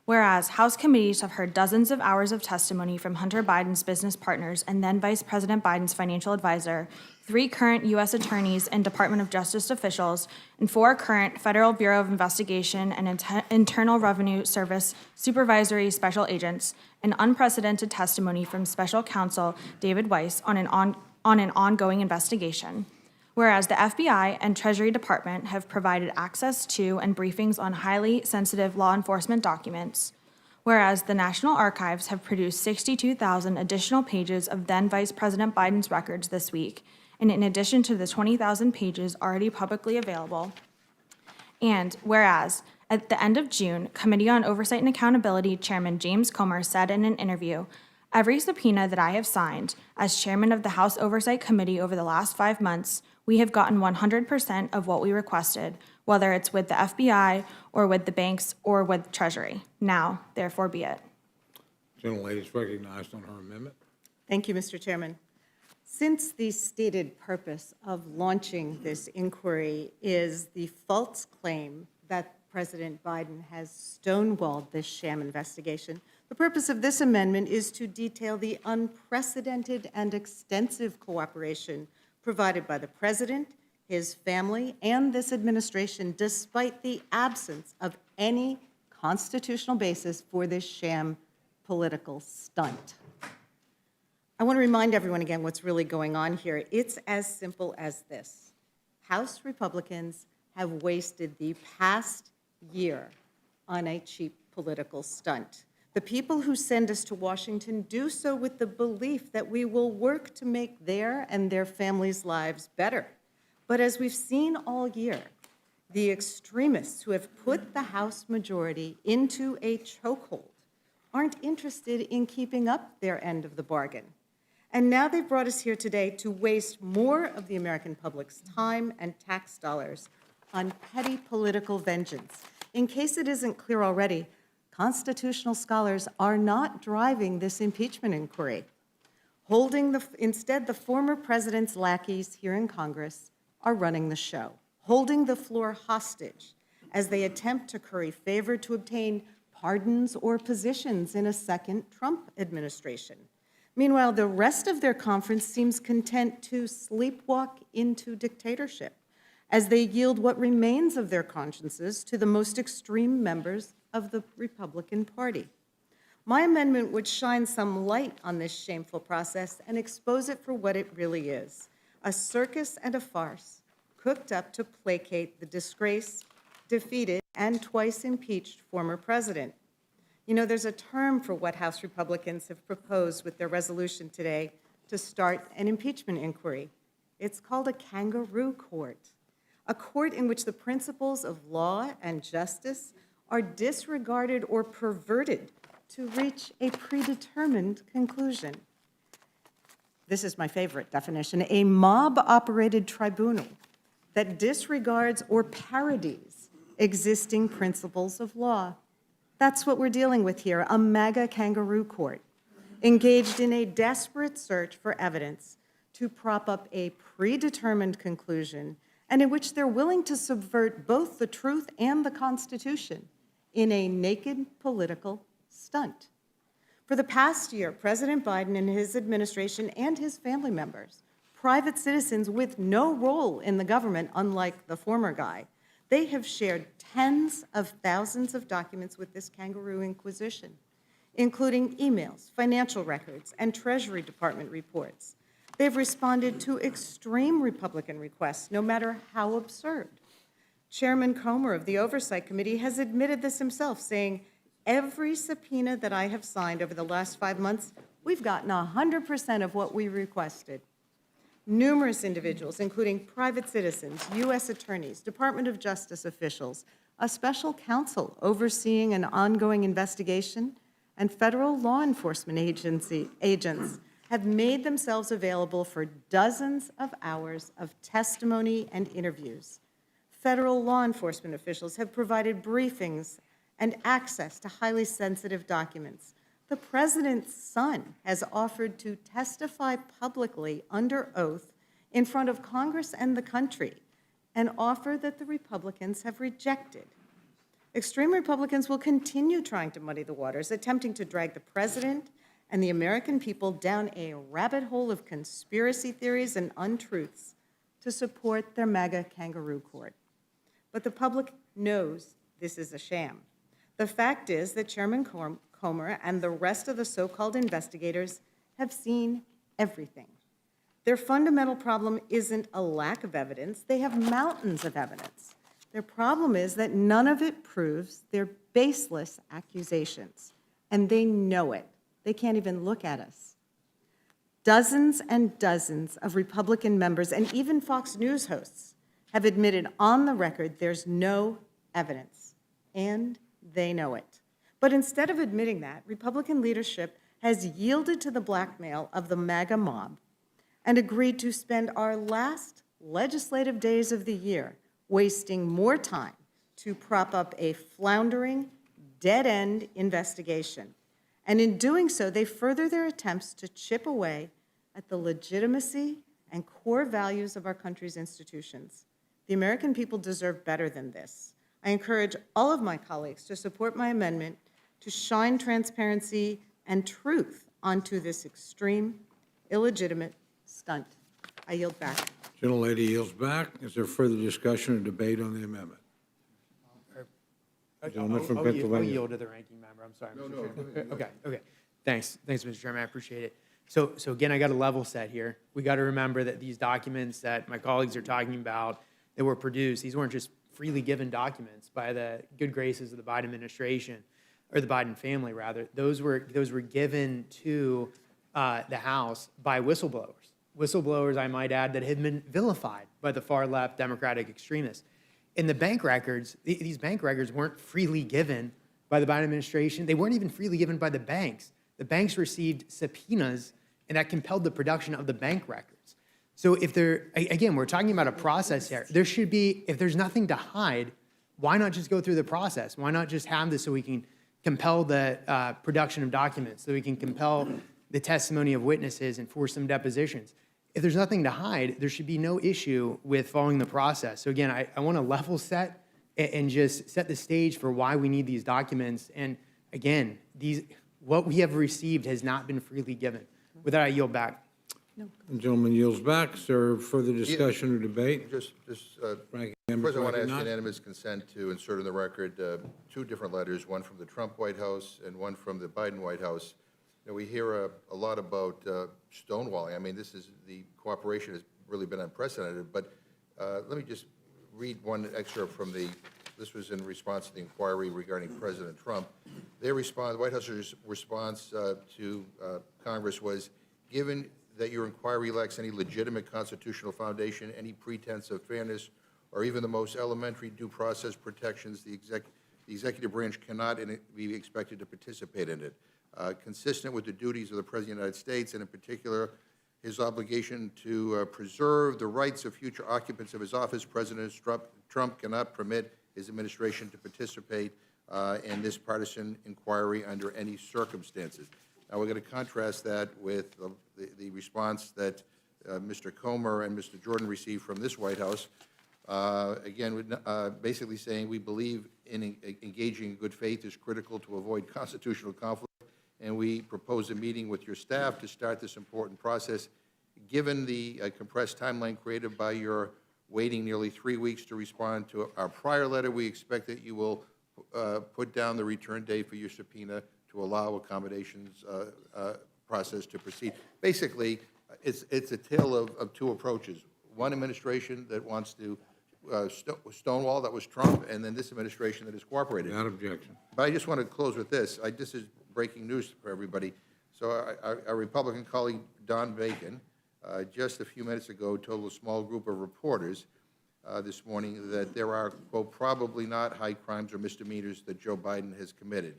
Whereas House committees have heard dozens of hours of testimony from Hunter Biden's business partners and then Vice President Biden's financial advisor, 3 current U.S. attorneys and Department of Justice officials, and 4 current Federal Bureau of Investigation and Internal Revenue Service supervisory special agents, and unprecedented testimony from Special Counsel David Weiss on an ongoing investigation. Whereas the FBI and Treasury Department have provided access to and briefings on highly sensitive law enforcement documents. Whereas the National Archives have produced 62,000 additional pages of then Vice President Biden's records this week, and in addition to the 20,000 pages already publicly available. And whereas at the end of June, Committee on Oversight and Accountability Chairman James Comer said in an interview, "Every subpoena that I have signed as chairman of the House Oversight Committee over the last 5 months, we have gotten 100% of what we requested, whether it's with the FBI or with the banks or with Treasury. Now, therefore be it." Gentlelady is recognized on her amendment. Thank you, Mr. Chairman. Since the stated purpose of launching this inquiry is the false claim that President Biden has stonewalled this sham investigation, the purpose of this amendment is to detail the unprecedented and extensive cooperation provided by the President, his family, and this administration, despite the absence of any constitutional basis for this sham political stunt. I want to remind everyone again what's really going on here. It's as simple as this. House Republicans have wasted the past year on a cheap political stunt. The people who send us to Washington do so with the belief that we will work to make their and their families' lives better. But as we've seen all year, the extremists who have put the House majority into a chokehold aren't interested in keeping up their end of the bargain. And now they've brought us here today to waste more of the American public's time and tax dollars on petty political vengeance. In case it isn't clear already, constitutional scholars are not driving this impeachment inquiry. Instead, the former president's lackeys here in Congress are running the show, holding the floor hostage as they attempt to curry favor to obtain pardons or positions in a second Trump administration. Meanwhile, the rest of their conference seems content to sleepwalk into dictatorship as they yield what remains of their consciences to the most extreme members of the Republican Party. My amendment would shine some light on this shameful process and expose it for what it really is, a circus and a farce cooked up to placate the disgraced, defeated, and twice impeached former president. You know, there's a term for what House Republicans have proposed with their resolution today to start an impeachment inquiry. It's called a kangaroo court, a court in which the principles of law and justice are disregarded or perverted to reach a predetermined conclusion. This is my favorite definition, a mob-operated tribunal that disregards or parodies existing principles of law. That's what we're dealing with here, a MAGA kangaroo court, engaged in a desperate search for evidence to prop up a predetermined conclusion, and in which they're willing to subvert both the truth and the Constitution in a naked political stunt. For the past year, President Biden and his administration and his family members, private citizens with no role in the government, unlike the former guy, they have shared tens of thousands of documents with this kangaroo inquisition, including emails, financial records, and Treasury Department reports. They've responded to extreme Republican requests, no matter how absurd. Chairman Comer of the Oversight Committee has admitted this himself, saying, every subpoena that I have signed over the last 5 months, we've gotten 100% of what we requested. Numerous individuals, including private citizens, U.S. attorneys, Department of Justice officials, a special counsel overseeing an ongoing investigation, and federal law enforcement agents have made themselves available for dozens of hours of testimony and interviews. Federal law enforcement officials have provided briefings and access to highly sensitive documents. The president's son has offered to testify publicly under oath in front of Congress and the country, an offer that the Republicans have rejected. Extreme Republicans will continue trying to muddy the waters, attempting to drag the president and the American people down a rabbit hole of conspiracy theories and untruths to support their MAGA kangaroo court. But the public knows this is a sham. The fact is that Chairman Comer and the rest of the so-called investigators have seen everything. Their fundamental problem isn't a lack of evidence. They have mountains of evidence. Their problem is that none of it proves their baseless accusations, and they know it. They can't even look at us. Dozens and dozens of Republican members and even Fox News hosts have admitted on the record there's no evidence, and they know it. But instead of admitting that, Republican leadership has yielded to the blackmail of the MAGA mob and agreed to spend our last legislative days of the year wasting more time to prop up a floundering, dead-end investigation. And in doing so, they further their attempts to chip away at the legitimacy and core values of our country's institutions. The American people deserve better than this. I encourage all of my colleagues to support my amendment to shine transparency and truth onto this extreme, illegitimate stunt. I yield back. Gentlelady yields back. Is there further discussion or debate on the amendment? Gentleman from I'll Pennsylvania. yield to the ranking member. I'm sorry, Mr. Chairman. Okay. Thanks, Mr. Chairman. I appreciate it. So again, I got a level set here. We got to remember that these documents that my colleagues are talking about that were produced, these weren't just freely given documents by the good graces of the Biden administration, or the Biden family, rather. Those were given to the House by whistleblowers. Whistleblowers, I might add, that had been vilified by the far-left Democratic extremists. And the bank records, these bank records weren't freely given by the Biden administration. They weren't even freely given by the banks. The banks received subpoenas, and that compelled the production of the bank records. So if again, we're talking about a process here. There should be, if there's nothing to hide, why not just go through the process? Why not just have this so we can compel the production of documents, so we can compel the testimony of witnesses and force some depositions? If there's nothing to hide, there should be no issue with following the process. So again, I want to level set and just set the stage for why we need these documents. And again, what we have received has not been freely given. With that, I yield back. The gentleman yields back. Is there further discussion or debate? Ranking member President, I want to ask recognized. unanimous consent to insert in the record two different letters, one from the Trump White House and one from the Biden White House. You know, we hear a lot about stonewalling. I mean, the cooperation has really been unprecedented, but let me just read one excerpt from this was in response to the inquiry regarding President Trump. The White House's response to Congress was, given that your inquiry lacks any legitimate constitutional foundation, any pretense of fairness, or even the most elementary due process protections, the executive branch cannot be expected to participate in it. Consistent with the duties of the President of the United States, and in particular, his obligation to preserve the rights of future occupants of his office, President Trump cannot permit his administration to participate in this partisan inquiry under any circumstances. Now, we're going to contrast that with the response that Mr. Comer and Mr. Jordan received from this White House, again, basically saying we believe in engaging in good faith is critical to avoid constitutional conflict, and we propose a meeting with your staff to start this important process. Given the compressed timeline created by your waiting nearly 3 weeks to respond to our prior letter, we expect that you will put down the return date for your subpoena to allow accommodations process to proceed. Basically, it's a tale of two approaches. One administration that wants to stonewall, that was Trump, and then this administration that has cooperated. Without objection. But I just want to close with this. This is breaking news for everybody. So our Republican colleague, Don Bacon, just a few minutes ago told a small group of reporters this morning that there are, quote, probably not high crimes or misdemeanors that Joe Biden has committed.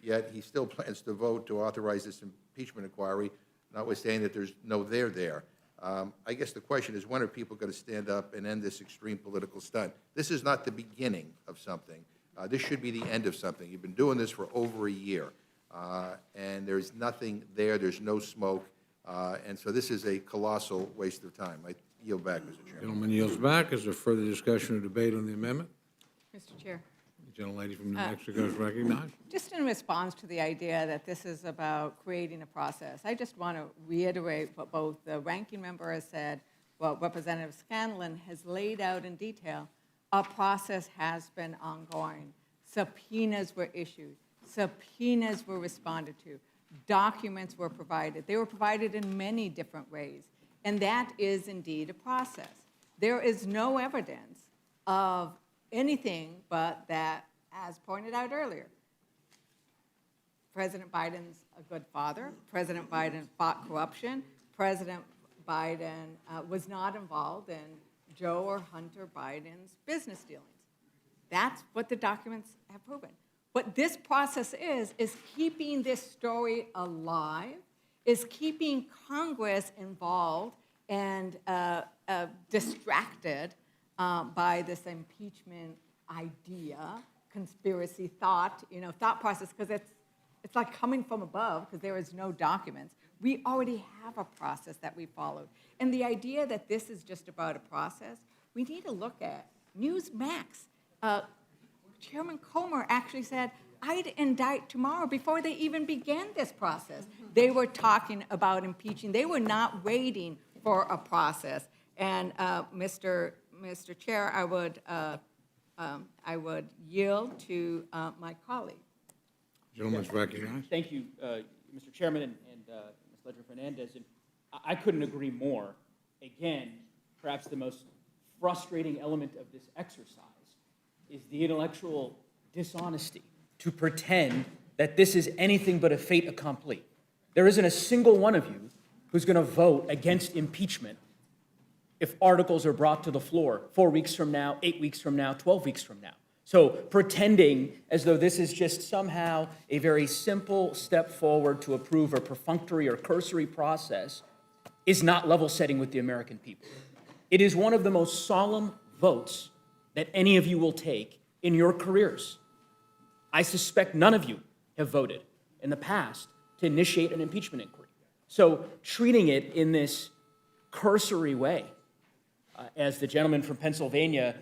Yet he still plans to vote to authorize this impeachment inquiry, notwithstanding that there's no there there. I guess the question is, when are people going to stand up and end this extreme political stunt? This is not the beginning of something. This should be the end of something. You've been doing this for over a year, and there's nothing there. There's no smoke. And so this is a colossal waste of time. I yield back, Mr. Chairman. Gentleman yields back. Is there further discussion or debate on the amendment? Mr. Chair. The gentlelady from New Mexico is recognized. Just in response to the idea that this is about creating a process, I just want to reiterate what both the ranking member has said, what Representative Scanlon has laid out in detail. A process has been ongoing. Subpoenas were issued. Subpoenas were responded to. Documents were provided. They were provided in many different ways. And that is indeed a process. There is no evidence of anything but that, as pointed out earlier, President Biden's a good father. President Biden fought corruption. President Biden was not involved in Joe or Hunter Biden's business dealings. That's what the documents have proven. What this process is keeping this story alive, is keeping Congress involved and distracted by this impeachment idea, conspiracy thought process, because it's like coming from above because there is no documents. We already have a process that we followed. And the idea that this is just about a process, we need to look at Newsmax. Chairman Comer actually said, I'd indict tomorrow before they even began this process. They were talking about impeaching. They were not waiting for a process. And Mr. Chair, I would yield to my colleague. Gentleman's recognized. Thank you, Mr. Chairman and Ms. Ledger-Fernandez. And I couldn't agree more. Again, perhaps the most frustrating element of this exercise is the intellectual dishonesty to pretend that this is anything but a fait accompli. There isn't a single one of you who's going to vote against impeachment if articles are brought to the floor 4 weeks from now, 8 weeks from now, 12 weeks from now. So pretending as though this is just somehow a very simple step forward to approve a perfunctory or cursory process is not level setting with the American people. It is one of the most solemn votes that any of you will take in your careers. I suspect none of you have voted in the past to initiate an impeachment inquiry. So treating it in this cursory way, as the gentleman from Pennsylvania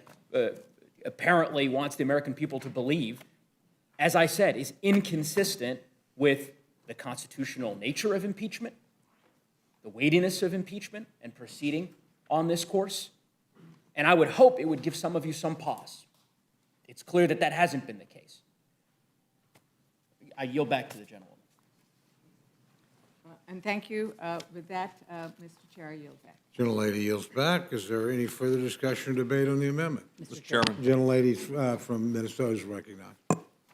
apparently wants the American people to believe, as I said, is inconsistent with the constitutional nature of impeachment, the weightiness of impeachment and proceeding on this course, and I would hope it would give some of you some pause. It's clear that that hasn't been the case. I yield back to the gentlewoman. And thank you. With that, Mr. Chair, I yield back. Gentlelady yields back. Is there any further discussion or debate on the amendment? Mr. Chairman. Gentlelady from Minnesota is recognized.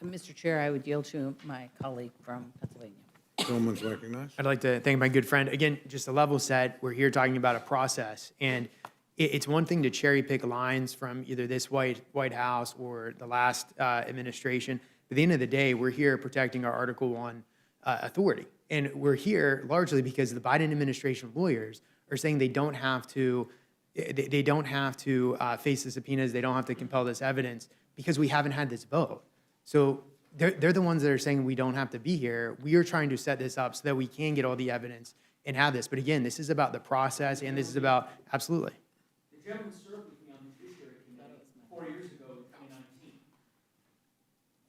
Mr. Chair, I would yield to my colleague from Pennsylvania. Gentleman's recognized. I'd like to thank my good friend. Again, just a level set, we're here talking about a process. And it's one thing to cherry pick lines from either this White House or the last administration. At the end of the day, we're here protecting our Article I authority. And we're here largely because the Biden administration lawyers are saying they don't have to face the subpoenas, they don't have to compel this evidence because we haven't had this vote. So they're the ones that are saying we don't have to be here. We are trying to set this up so that we can get all the evidence and have this. But again, this is about the process, and this is about, absolutely. The gentleman served with me on the Judiciary Committee 4 years ago in 2019.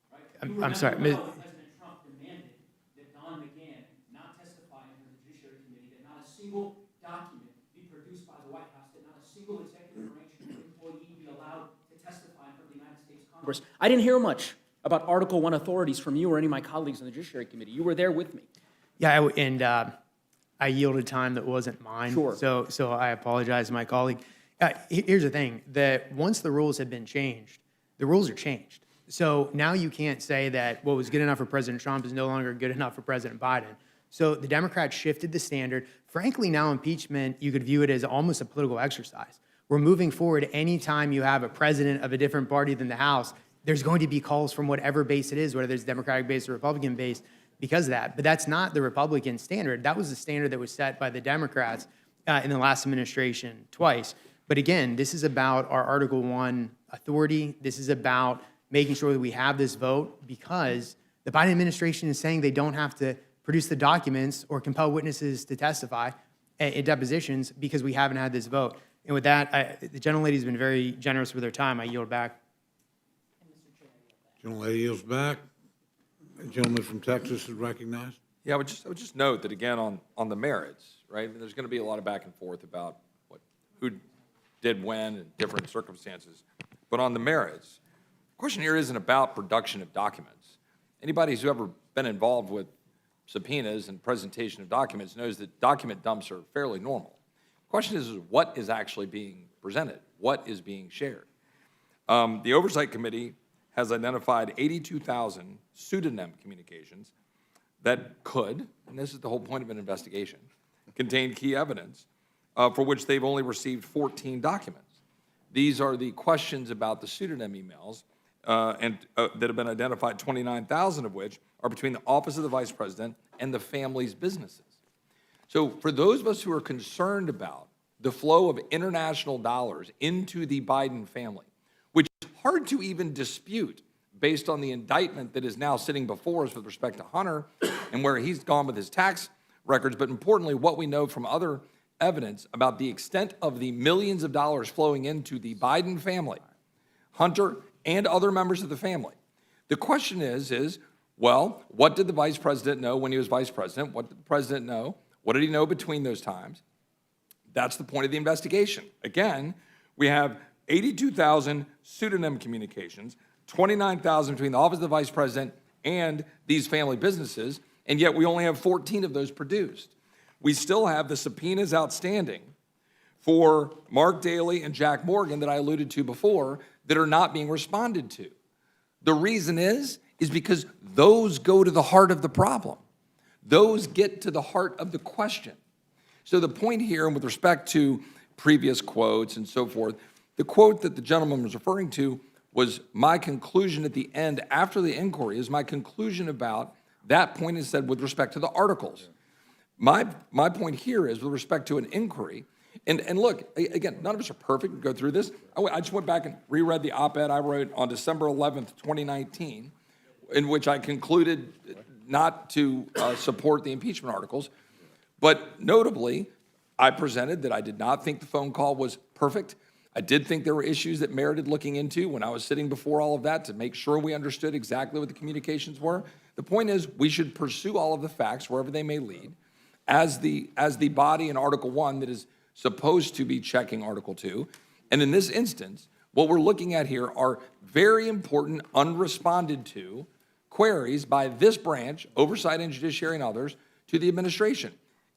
Right? I'm sorry. President Trump demanded that Don McGahn not testify in the Judiciary Committee, that not a single document be produced by the White House, that not a single executive branch employee be allowed to testify in front of the United States Congress. I didn't hear much about Article I authorities from you or any of my colleagues in the Judiciary Committee. You were there with me. Yeah, I yielded time that wasn't mine. Sure. So I apologize to my colleague. Here's the thing, that once the rules have been changed, the rules are changed. So now you can't say that what was good enough for President Trump is no longer good enough for President Biden. So the Democrats shifted the standard. Frankly, now impeachment, you could view it as almost a political exercise. We're moving forward. Anytime you have a president of a different party than the House, there's going to be calls from whatever base it is, whether it's Democratic base or Republican base, because of that. But that's not the Republican standard. That was the standard that was set by the Democrats in the last administration twice. But again, this is about our Article I authority. This is about making sure that we have this vote because the Biden administration is saying they don't have to produce the documents or compel witnesses to testify in depositions because we haven't had this vote. And with that, the gentlelady has been very generous with her time. I yield back. Gentlelady yields back. The gentleman from Texas is recognized. Yeah, I would just note that again on the merits, right? There's going to be a lot of back and forth about who did when in different circumstances. But on the merits, the question here isn't about production of documents. Anybody who's ever been involved with subpoenas and presentation of documents knows that document dumps are fairly normal. The question is what is actually being presented? What is being shared? The Oversight Committee has identified 82,000 pseudonym communications that could, and this is the whole point of an investigation, contain key evidence for which they've only received 14 documents. These are the questions about the pseudonym emails that have been identified, 29,000 of which are between the office of the vice president and the family's businesses. So for those of us who are concerned about the flow of international dollars into the Biden family, which is hard to even dispute based on the indictment that is now sitting before us with respect to Hunter and where he's gone with his tax records, but importantly, what we know from other evidence about the extent of the millions of dollars flowing into the Biden family, Hunter, and other members of the family. The question is, well, what did the vice president know when he was vice president? What did the president know? What did he know between those times? That's the point of the investigation. Again, we have 82,000 pseudonym communications, 29,000 between the office of the vice president and these family businesses, and yet we only have 14 of those produced. We still have the subpoenas outstanding for Mark Daley and Jack Morgan that I alluded to before that are not being responded to. The reason is because those go to the heart of the problem. Those get to the heart of the question. So the point here, and with respect to previous quotes and so forth, the quote that the gentleman was referring to was my conclusion at the end after the inquiry is my conclusion about that point is said with respect to the articles. My point here is with respect to an inquiry, and look, again, none of us are perfect to go through this. I just went back and reread the op-ed I wrote on December 11th, 2019, in which I concluded not to support the impeachment articles. But notably, I presented that I did not think the phone call was perfect. I did think there were issues that merited looking into when I was sitting before all of that to make sure we understood exactly what the communications were. The point is we should pursue all of the facts wherever they may lead. as the body in Article 1 that is supposed to be checking Article 2. And in this instance, what we're looking at here are very important unresponded to queries by this branch, Oversight and Judiciary and others, to the administration.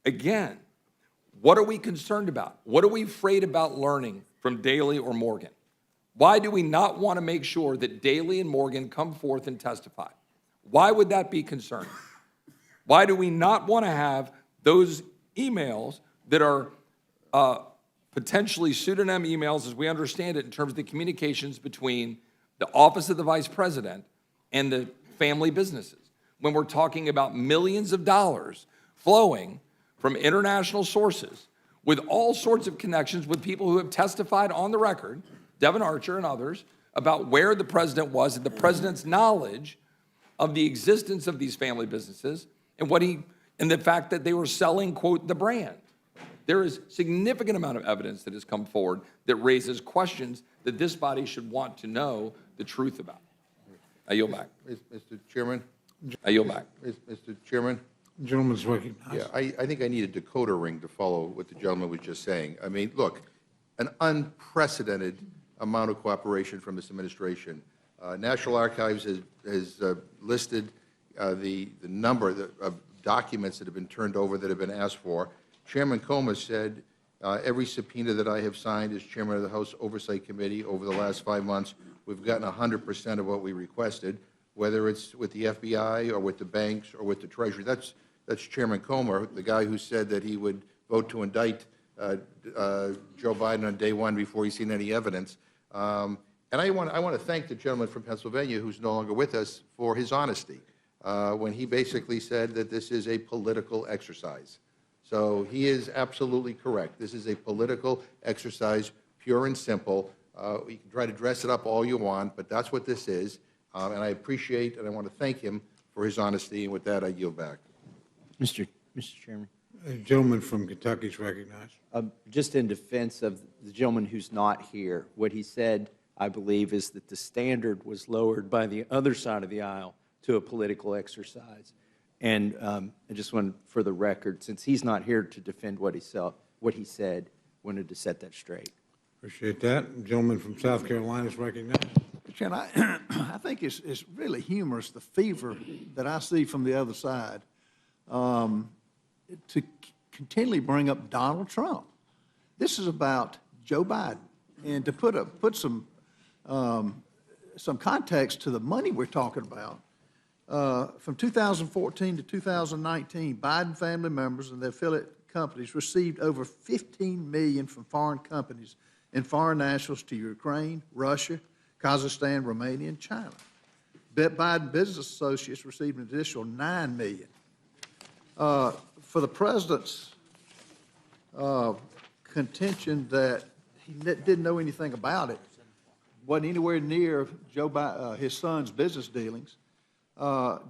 Again, what are we concerned about? What are we afraid about learning from Daley or Morgan? Why do we not want to make sure that Daley and Morgan come forth and testify? Why would that be concerning? Why do we not want to have those emails that are potentially pseudonym emails, as we understand it, in terms of the communications between the Office of the Vice President and the family businesses, when we're talking about millions of dollars flowing from international sources with all sorts of connections with people who have testified on the record, Devin Archer and others, about where the president was and the president's knowledge of the existence of these family businesses and the fact that they were selling, quote, the brand. There is significant amount of evidence that has come forward that raises questions that this body should want to know the truth about. I yield back. Mr. Chairman? I yield back. Mr. Chairman? Gentleman's recognized. Yeah, I think I need a decoder ring to follow what the gentleman was just saying. I mean, look, an unprecedented amount of cooperation from this administration. National Archives has listed the number of documents that have been turned over that have been asked for. Chairman Comer said every subpoena that I have signed as chairman of the House Oversight Committee over the last 5 months, we've gotten 100% of what we requested, whether it's with the FBI or with the banks or with the Treasury. That's Chairman Comer, the guy who said that he would vote to indict Joe Biden on day one before he's seen any evidence. And I want to thank the gentleman from Pennsylvania, who's no longer with us, for his honesty when he basically said that this is a political exercise. So he is absolutely correct. This is a political exercise, pure and simple. You can try to dress it up all you want, but that's what this is. And I appreciate and I want to thank him for his honesty. And with that, I yield back. Mr. Chairman. The gentleman from Kentucky is recognized. Just in defense of the gentleman who's not here, what he said, I believe, is that the standard was lowered by the other side of the aisle to a political exercise. And I just want, for the record, since he's not here to defend what he said, wanted to set that straight. Appreciate that. The gentleman from South Carolina is recognized. Chairman, I think it's really humorous, the fever that I see from the other side to continually bring up Donald Trump. This is about Joe Biden. And to put some context to the money we're talking about, from 2014 to 2019, Biden family members and their affiliate companies received over $15 million from foreign companies and foreign nationals to Ukraine, Russia, Kazakhstan, Romania, and China. Biden business associates received an additional $9 million. For the president's contention that he didn't know anything about it, wasn't anywhere near Joe Biden, his son's business dealings.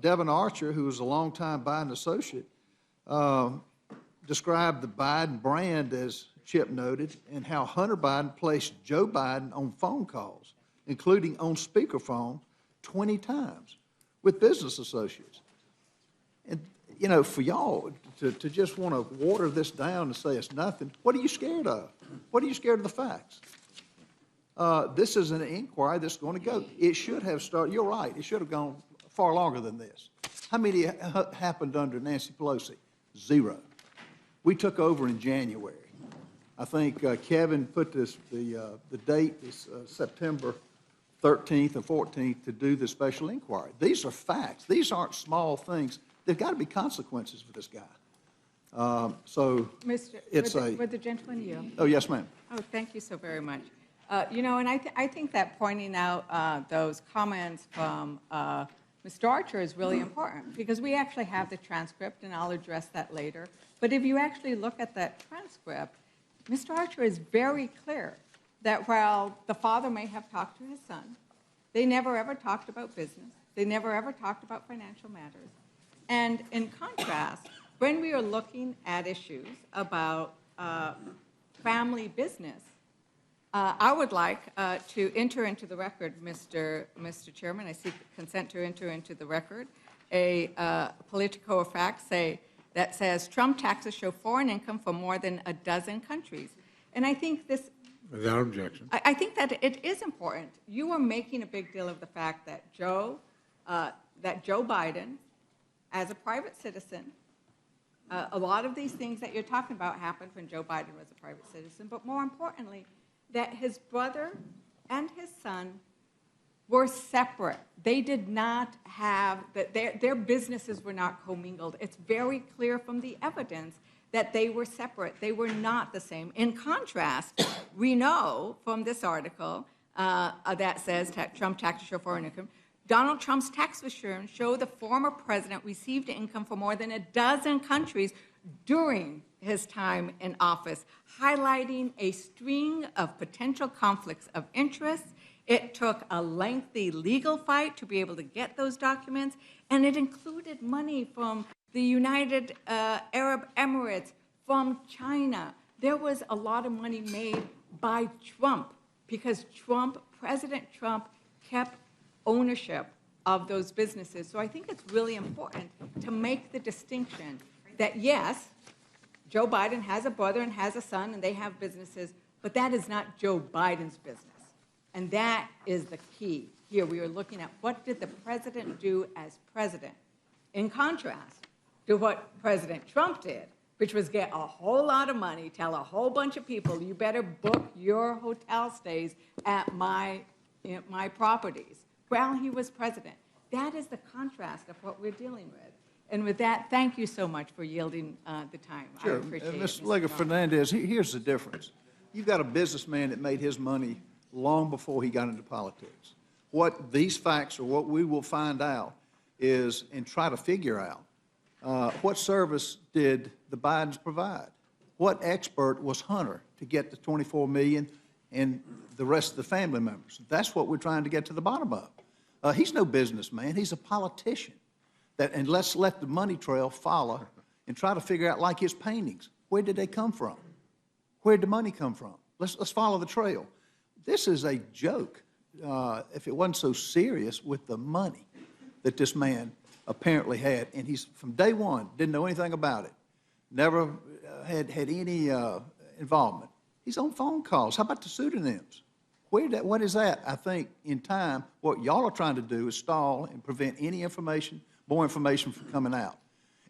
Devin Archer, who was a longtime Biden associate, described the Biden brand, as Chip noted, and how Hunter Biden placed Joe Biden on phone calls, including on speakerphone, 20 times with business associates. And, you know, for y'all to just want to water this down and say it's nothing, what are you scared of? What are you scared of the facts? This is an inquiry that's going to go. It should have started, you're right, it should have gone far longer than this. How many happened under Nancy Pelosi? 0. We took over in January. I think Kevin put the date is September 13th and 14th to do the special inquiry. These are facts. These aren't small things. There've got to be consequences for this guy. So it's Would the gentleman yield? Oh, yes, ma'am. Oh, thank you so very much. You know, and I think that pointing out those comments from Mr. Archer is really important because we actually have the transcript, and I'll address that later. But if you actually look at that transcript, Mr. Archer is very clear that while the father may have talked to his son, they never ever talked about business. They never ever talked about financial matters. And in contrast, when we are looking at issues about family business, I would like to enter into the record, Mr. Chairman, I seek consent to enter into the record, a Politico fact say that says Trump taxes show foreign income for more than a dozen countries. And I think this, Without objection. I think that it is important. You are making a big deal of the fact that Joe Biden, as a private citizen, a lot of these things that you're talking about happened when Joe Biden was a private citizen, but more importantly, that his brother and his son were separate. They did not have, their businesses were not commingled. It's very clear from the evidence that they were separate. They were not the same. In contrast, we know from this article that says Trump taxes show foreign income, Donald Trump's tax returns show the former president received income for more than a dozen countries during his time in office, highlighting a string of potential conflicts of interest. It took a lengthy legal fight to be able to get those documents, and it included money from the United Arab Emirates, from China. There was a lot of money made by Trump because President Trump kept ownership of those businesses. So I think it's really important to make the distinction that, yes, Joe Biden has a brother and has a son, and they have businesses, but that is not Joe Biden's business. And that is the key. Here we are looking at what did the president do as president, in contrast to what President Trump did, which was get a whole lot of money, tell a whole bunch of people, you better book your hotel stays at my properties while he was president. That is the contrast of what we're dealing with. And with that, thank you so much for yielding the time. Sure. I appreciate it. Mr. Lega Fernandez, here's the difference. You've got a businessman that made his money long before he got into politics. What these facts or what we will find out is, and try to figure out, what service did the Bidens provide? What expert was Hunter to get the $24 million and the rest of the family members? That's what we're trying to get to the bottom of. He's no businessman. He's a politician. And let's let the money trail follow and try to figure out, like his paintings, where did they come from? Where did the money come from? Let's follow the trail. This is a joke, if it wasn't so serious, with the money that this man apparently had. And he's, from day one, didn't know anything about it, never had any involvement. He's on phone calls. How about the pseudonyms? What is that? I think in time, what y'all are trying to do is stall and prevent any information, more information from coming out.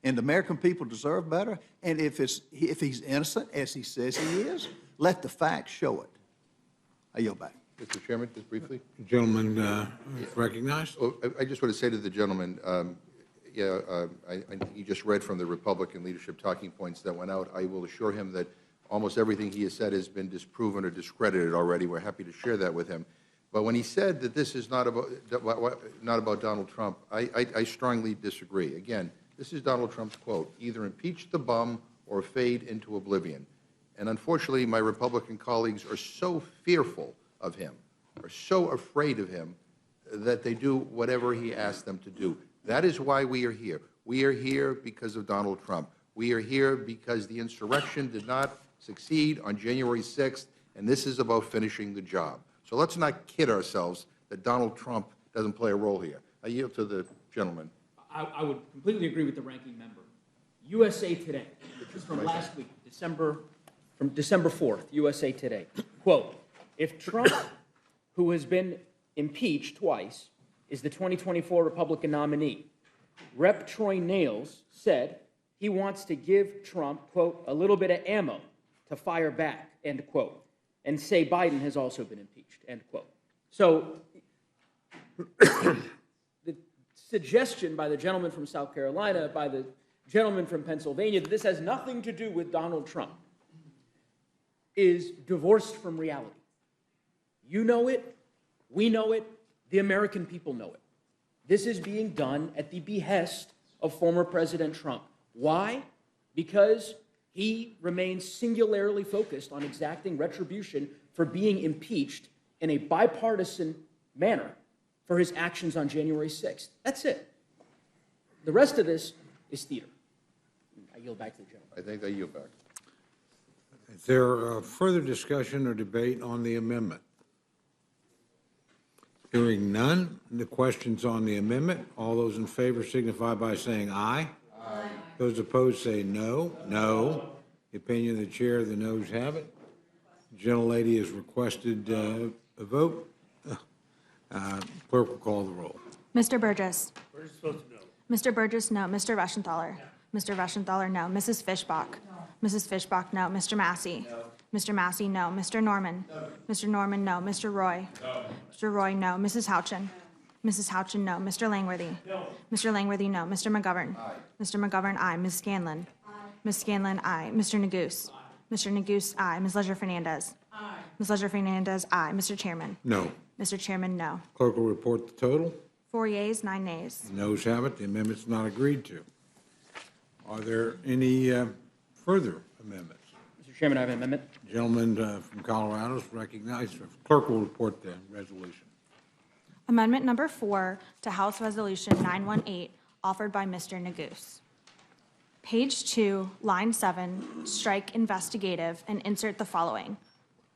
And the American people deserve better. And if he's innocent, as he says he is, let the facts show it. I yield back. Mr. Chairman, just briefly. Gentleman recognized. Oh, I just want to say to the gentleman, he just read from the Republican leadership talking points that went out. I will assure him that almost everything he has said has been disproven or discredited already. We're happy to share that with him. But when he said that this is not about Donald Trump, I strongly disagree. Again, this is Donald Trump's quote: either impeach the bum or fade into oblivion. And unfortunately, my Republican colleagues are so fearful of him, are so afraid of him, that they do whatever he asks them to do. That is why we are here. We are here because of Donald Trump. We are here because the insurrection did not succeed on January 6th, and this is about finishing the job. So let's not kid ourselves that Donald Trump doesn't play a role here. I yield to the gentleman. I would completely agree with the ranking member. USA Today, this is from last week, from December 4th, USA Today. Quote, if Trump, who has been impeached twice, is the 2024 Republican nominee, Rep. Troy Nails said he wants to give Trump, quote, a little bit of ammo to fire back, end quote, and say Biden has also been impeached, end quote. So the suggestion by the gentleman from South Carolina, by the gentleman from Pennsylvania, that this has nothing to do with Donald Trump is divorced from reality. You know it, we know it, the American people know it. This is being done at the behest of former President Trump. Why? Because he remains singularly focused on exacting retribution for being impeached in a bipartisan manner for his actions on January 6th. That's it. The rest of this is theater. I yield back to the gentleman. I think I yield back. Is there further discussion or debate on the amendment? Hearing none, the questions on the amendment. All those in favor signify by saying aye. Aye. Those opposed say no. No. The opinion of the chair, the noes have it. The gentlelady has requested a vote. Clerk will call the roll. Mr. Burgess. Mr. Burgess, no. Mr. Reschenthaler. Mr. Reschenthaler, no. Mrs. Fishbach. Mrs. Fishbach, no. Mr. Massey. Mr. Massey, no. Mr. Norman. Mr. Norman, no. Mr. Roy. Mr. Roy, no. Mrs. Houchin. Mrs. Houchin, no. Mr. Langworthy. Mr. Langworthy, no. Mr. McGovern. Mr. McGovern, aye. Ms. Scanlon. Ms. Scanlon, aye. Mr. Neguse. Mr. Neguse, aye. Ms. Ledger Fernandez. Ms. Ledger Fernandez, aye. Mr. Chairman. No. Mr. Chairman, no. Clerk will report the total. 4 yeas, 9 nays. The noes have it. The amendment's not agreed to. Are there any further amendments? Mr. Chairman, I have an amendment. Gentleman from Colorado is recognized. Clerk will report the resolution. Amendment number 4 to House Resolution 918, offered by Mr. Neguse. Page 2, line 7, strike investigative and insert the following: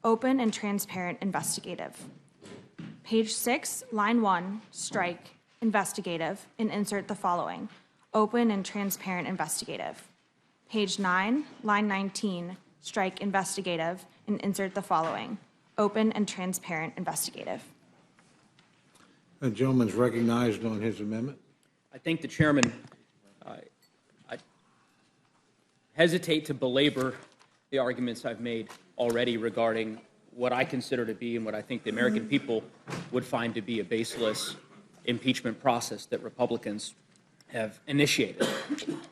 open and transparent investigative. Page 6, line 1, strike investigative and insert the following: open and transparent investigative. Page 9, line 19, strike investigative and insert the following: open and transparent investigative. The gentleman's recognized on his amendment. I thank the chairman. I hesitate to belabor the arguments I've made already regarding what I consider to be and what I think the American people would find to be a baseless impeachment process that Republicans have initiated.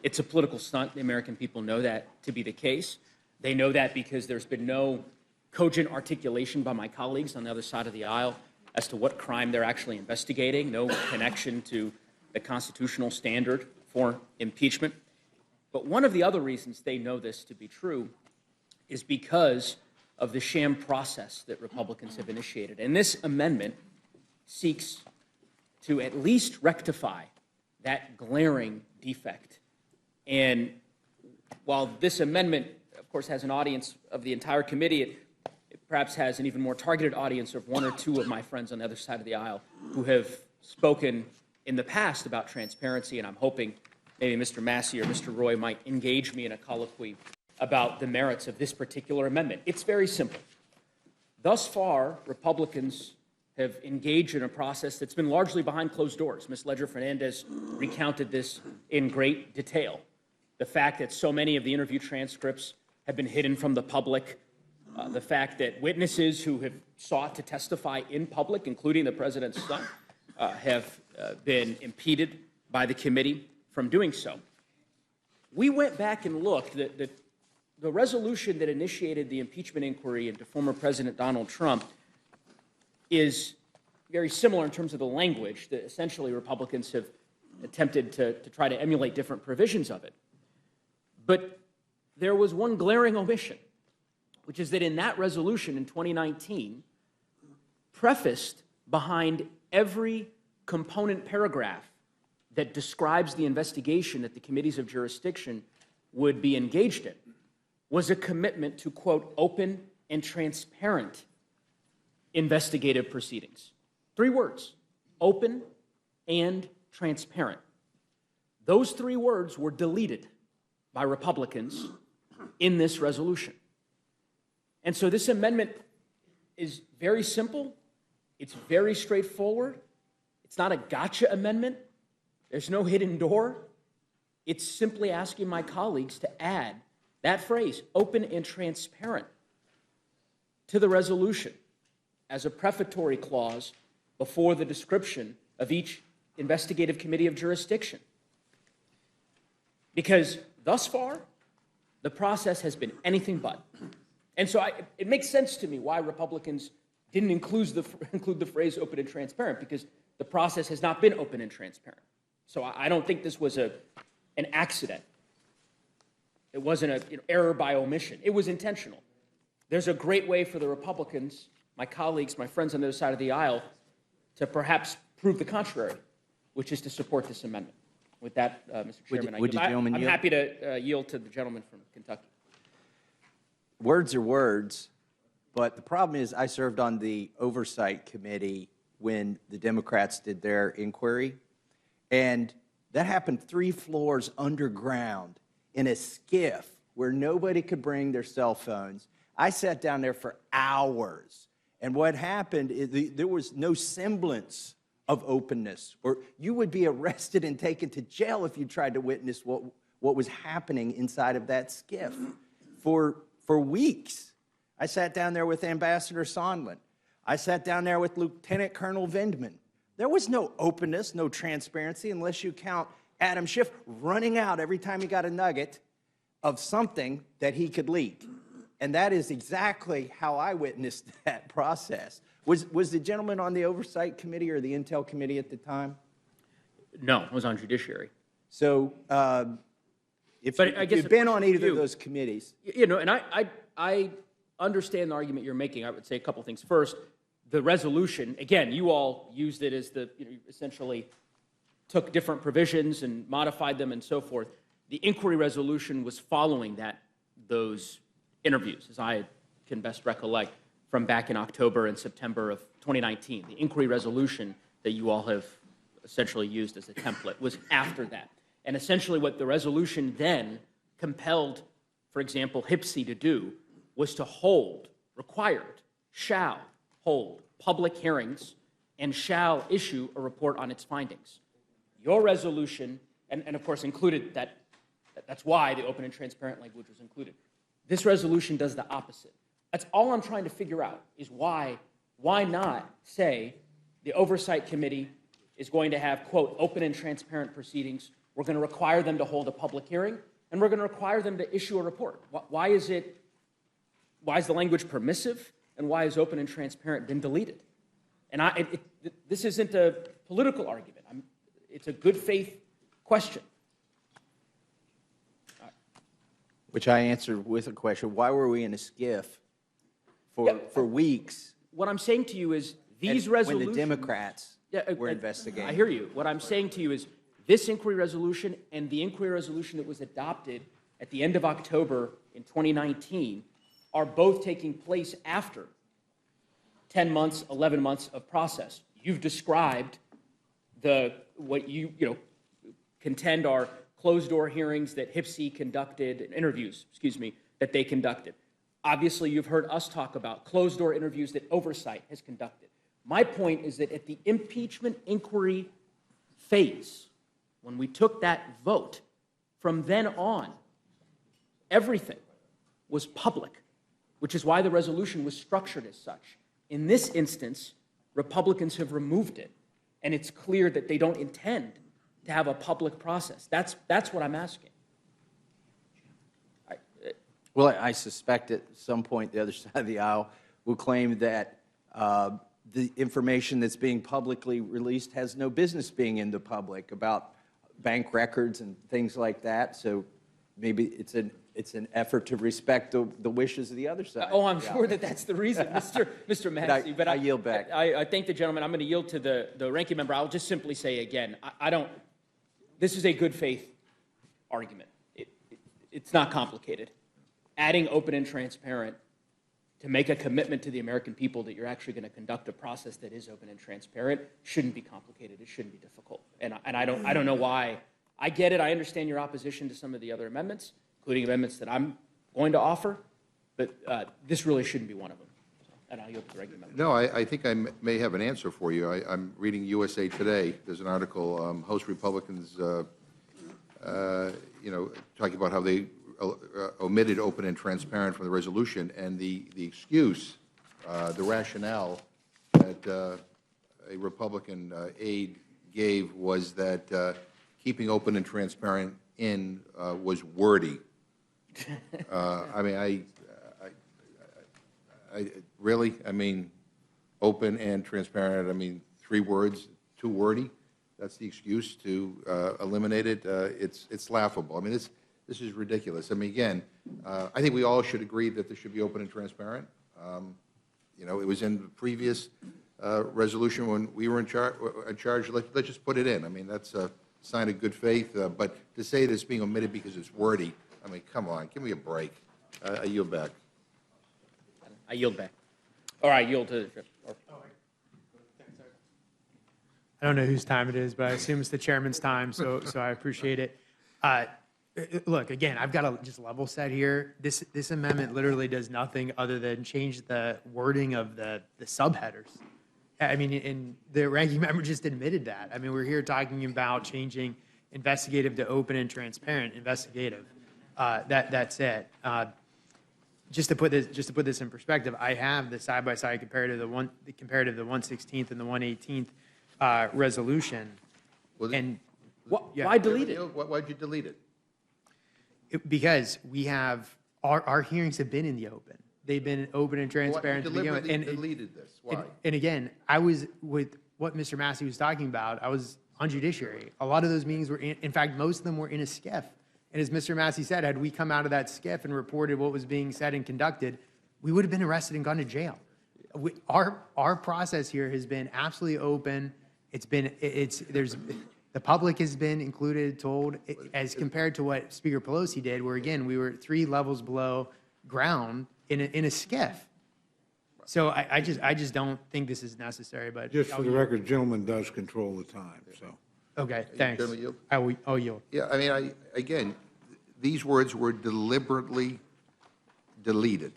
It's a political stunt. The American people know that to be the case. They know that because there's been no cogent articulation by my colleagues on the other side of the aisle as to what crime they're actually investigating, no connection to the constitutional standard for impeachment. But one of the other reasons they know this to be true is because of the sham process that Republicans have initiated. And this amendment seeks to at least rectify that glaring defect. And while this amendment, of course, has an audience of the entire committee, it perhaps has an even more targeted audience of one or two of my friends on the other side of the aisle who have spoken in the past about transparency, and I'm hoping maybe Mr. Massey or Mr. Roy might engage me in a colloquy about the merits of this particular amendment. It's very simple. Thus far, Republicans have engaged in a process that's been largely behind closed doors. Ms. Ledger Fernandez recounted this in great detail. The fact that so many of the interview transcripts have been hidden from the public, the fact that witnesses who have sought to testify in public, including the president's son, have been impeded by the committee from doing so. We went back and looked. The resolution that initiated the impeachment inquiry into former President Donald Trump is very similar in terms of the language. That essentially, Republicans have attempted to try to emulate different provisions of it. But there was one glaring omission, which is that in that resolution in 2019, prefaced behind every component paragraph that describes the investigation that the committees of jurisdiction would be engaged in, was a commitment to, quote, open and transparent investigative proceedings. 3 words: open and transparent. Those 3 words were deleted by Republicans in this resolution. And so this amendment is very simple. It's very straightforward. It's not a gotcha amendment. There's no hidden door. It's simply asking my colleagues to add that phrase, open and transparent, to the resolution as a prefatory clause before the description of each investigative committee of jurisdiction. Because thus far, the process has been anything but. And so it makes sense to me why Republicans didn't include the phrase open and transparent, because the process has not been open and transparent. So I don't think this was an accident. It wasn't an error by omission. It was intentional. There's a great way for the Republicans, my colleagues, my friends on the other side of the aisle, to perhaps prove the contrary, which is to support this amendment. With that, Mr. Chairman, I'm happy to yield to the gentleman from Kentucky. Words are words, but the problem is I served on the Oversight Committee when the Democrats did their inquiry, and That happened 3 floors underground in a skiff where nobody could bring their cell phones. I sat down there for hours. And what happened is there was no semblance of openness, or you would be arrested and taken to jail if you tried to witness what was happening inside of that skiff. For weeks, I sat down there with Ambassador Sondland. I sat down there with Lieutenant Colonel Vindman. There was no openness, no transparency, unless you count Adam Schiff running out every time he got a nugget of something that he could leak. And that is exactly how I witnessed that process. Was the gentleman on the Oversight Committee or the Intel Committee at the time? No, I was on Judiciary. So if But I guess you've the been on question either to of you- those committees, You know, and I understand the argument you're making. I would say a couple things. First, the resolution, again, you all used it as you essentially took different provisions and modified them and so forth. The inquiry resolution was following those interviews, as I can best recollect, from back in October and September of 2019. The inquiry resolution that you all have essentially used as a template was after that. And essentially what the resolution then compelled, for example, HPSI to do was to shall hold public hearings and shall issue a report on its findings. Your resolution, and of course included that's why the open and transparent language was included. This resolution does the opposite. That's all I'm trying to figure out is why not say the Oversight Committee is going to have, quote, open and transparent proceedings. We're going to require them to hold a public hearing, and we're going to require them to issue a report. Why is the language permissive, and why has open and transparent been deleted? And this isn't a political argument. It's a good faith question. which I answered with a question, why were we in a skiff for weeks? What I'm saying to you is these when resolutions... the Democrats were investigating? I hear you. What I'm saying to you is this inquiry resolution and the inquiry resolution that was adopted at the end of October in 2019 are both taking place after 10 months, 11 months of process. You've described what you contend are closed-door hearings that HPSI conducted, interviews, that they conducted. Obviously, you've heard us talk about closed-door interviews that Oversight has conducted. My point is that at the impeachment inquiry phase, when we took that vote, from then on, everything was public, which is why the resolution was structured as such. In this instance, Republicans have removed it, and it's clear that they don't intend to have a public process. That's what I'm asking. Well, I suspect at some point the other side of the aisle will claim that the information that's being publicly released has no business being in the public about bank records and things like that. So maybe it's an effort to respect the wishes of the other side. Oh, I'm sure that's the reason, Mr. Massey. But I yield back. I thank the gentleman. I'm going to yield to the ranking member. I'll just simply say again, this is a good faith argument. It's not complicated. Adding open and transparent to make a commitment to the American people that you're actually going to conduct a process that is open and transparent shouldn't be complicated. It shouldn't be difficult. And I don't know why. I get it. I understand your opposition to some of the other amendments, including amendments that I'm going to offer, but this really shouldn't be one of them. And I'll yield to the ranking member. No, I think I may have an answer for you. I'm reading USA Today. There's an article, host Republicans, talking about how they omitted open and transparent from the resolution, and the excuse, the rationale that a Republican aide gave was that keeping open and transparent in was wordy. I mean, really? I mean, open and transparent, I mean, 3 words, too wordy? That's the excuse to eliminate it? It's laughable. I mean, this is ridiculous. I mean, again, I think we all should agree that this should be open and transparent. It was in the previous resolution when we were in charge. Let's just put it in. I mean, that's a sign of good faith. But to say that it's being omitted because it's wordy, I mean, come on, give me a break. I yield back. I yield back. Or I yield to... I don't know whose time it is, but I assume it's the chairman's time, so I appreciate it. Look, again, I've got to just level set here. This amendment literally does nothing other than change the wording of the subheaders. I mean, and the ranking member just admitted that. I mean, we're here talking about changing investigative to open and transparent. Investigative. That's it. Just to put this in perspective, I have the side-by-side comparative, the 116th and the 118th resolution. Well, And Why delete it? Why'd you delete it? because we have our hearings have been in the open. They've been open and transparent to begin with. Deliberately deleted this. Why? And again, I was with what Mr. Massey was talking about. I was on judiciary. A lot of those meetings were in fact, most of them were in a skiff. And as Mr. Massey said, had we come out of that skiff and reported what was being said and conducted, we would have been arrested and gone to jail. Our process here has been absolutely open. The public has been included, told, as compared to what Speaker Pelosi did, where again, we were 3 levels below ground in a skiff. So I just don't think this is necessary, but. Just for the record, the gentleman does control the time, so. Okay, thanks. Gentleman yield? I'll yield. Yeah, I mean, again, these words were deliberately deleted.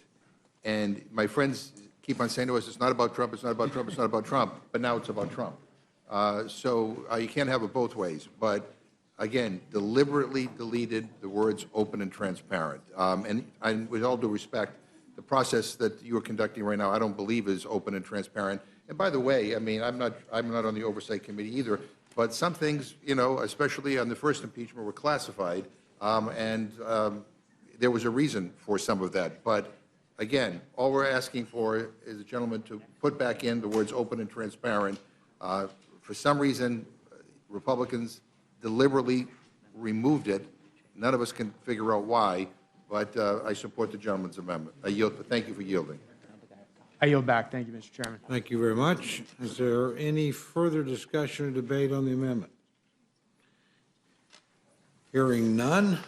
And my friends keep on saying to us, it's not about Trump, it's not about Trump, it's not about Trump, but now it's about Trump. So you can't have it both ways. But again, deliberately deleted the words open and transparent. And with all due respect, the process that you are conducting right now, I don't believe is open and transparent. And by the way, I mean, I'm not on the oversight committee either, but some things, you know, especially on the first impeachment, were classified, and there was a reason for some of that. But again, all we're asking for is the gentleman to put back in the words open and transparent. For some reason, Republicans deliberately removed it. None of us can figure out why, but I support the gentleman's amendment. I yield. Thank you for yielding. I yield back. Thank you, Mr. Chairman. Thank you very much. Is there any further discussion or debate on the amendment? Hearing none.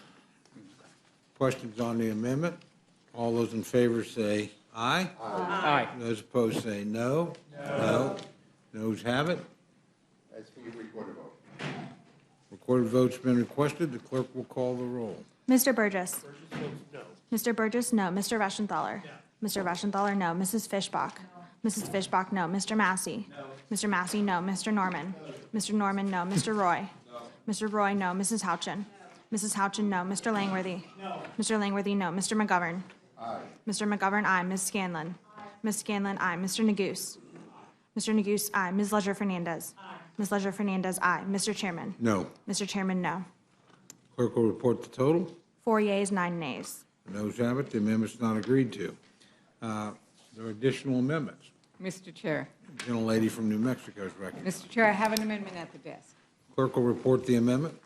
Questions on the amendment? All those in favor say aye. Aye. Those opposed say no. No. Noes have it. As for your recorded vote. Recorded vote's been requested. The clerk will call the roll. Mr. Burgess. Mr. Burgess, no. Mr. Reschenthaler. Mr. Reschenthaler, no. Mrs. Fishbach. Mrs. Fishbach, no. Mr. Massey. Mr. Massey, no. Mr. Norman. Mr. Norman, no. Mr. Roy. Mr. Roy, no. Mrs. Houchin. Mrs. Houchin, no. Mr. Langworthy. Mr. Langworthy, no. Mr. McGovern. Mr. McGovern, aye. Ms. Scanlon. Ms. Scanlon, aye. Mr. Neguse. Mr. Neguse, aye. Ms. Leisure Fernandez. Ms. Leisure Fernandez, aye. Mr. Chairman. No. Mr. Chairman, no. Clerk will report the total. 4 yeas, 9 nays. Noes have it. The amendment's not agreed to. There are additional amendments. Mr. Chair. The gentlelady from New Mexico is recognized. Mr. Chair, I have an amendment at the desk. Clerk will report the amendment.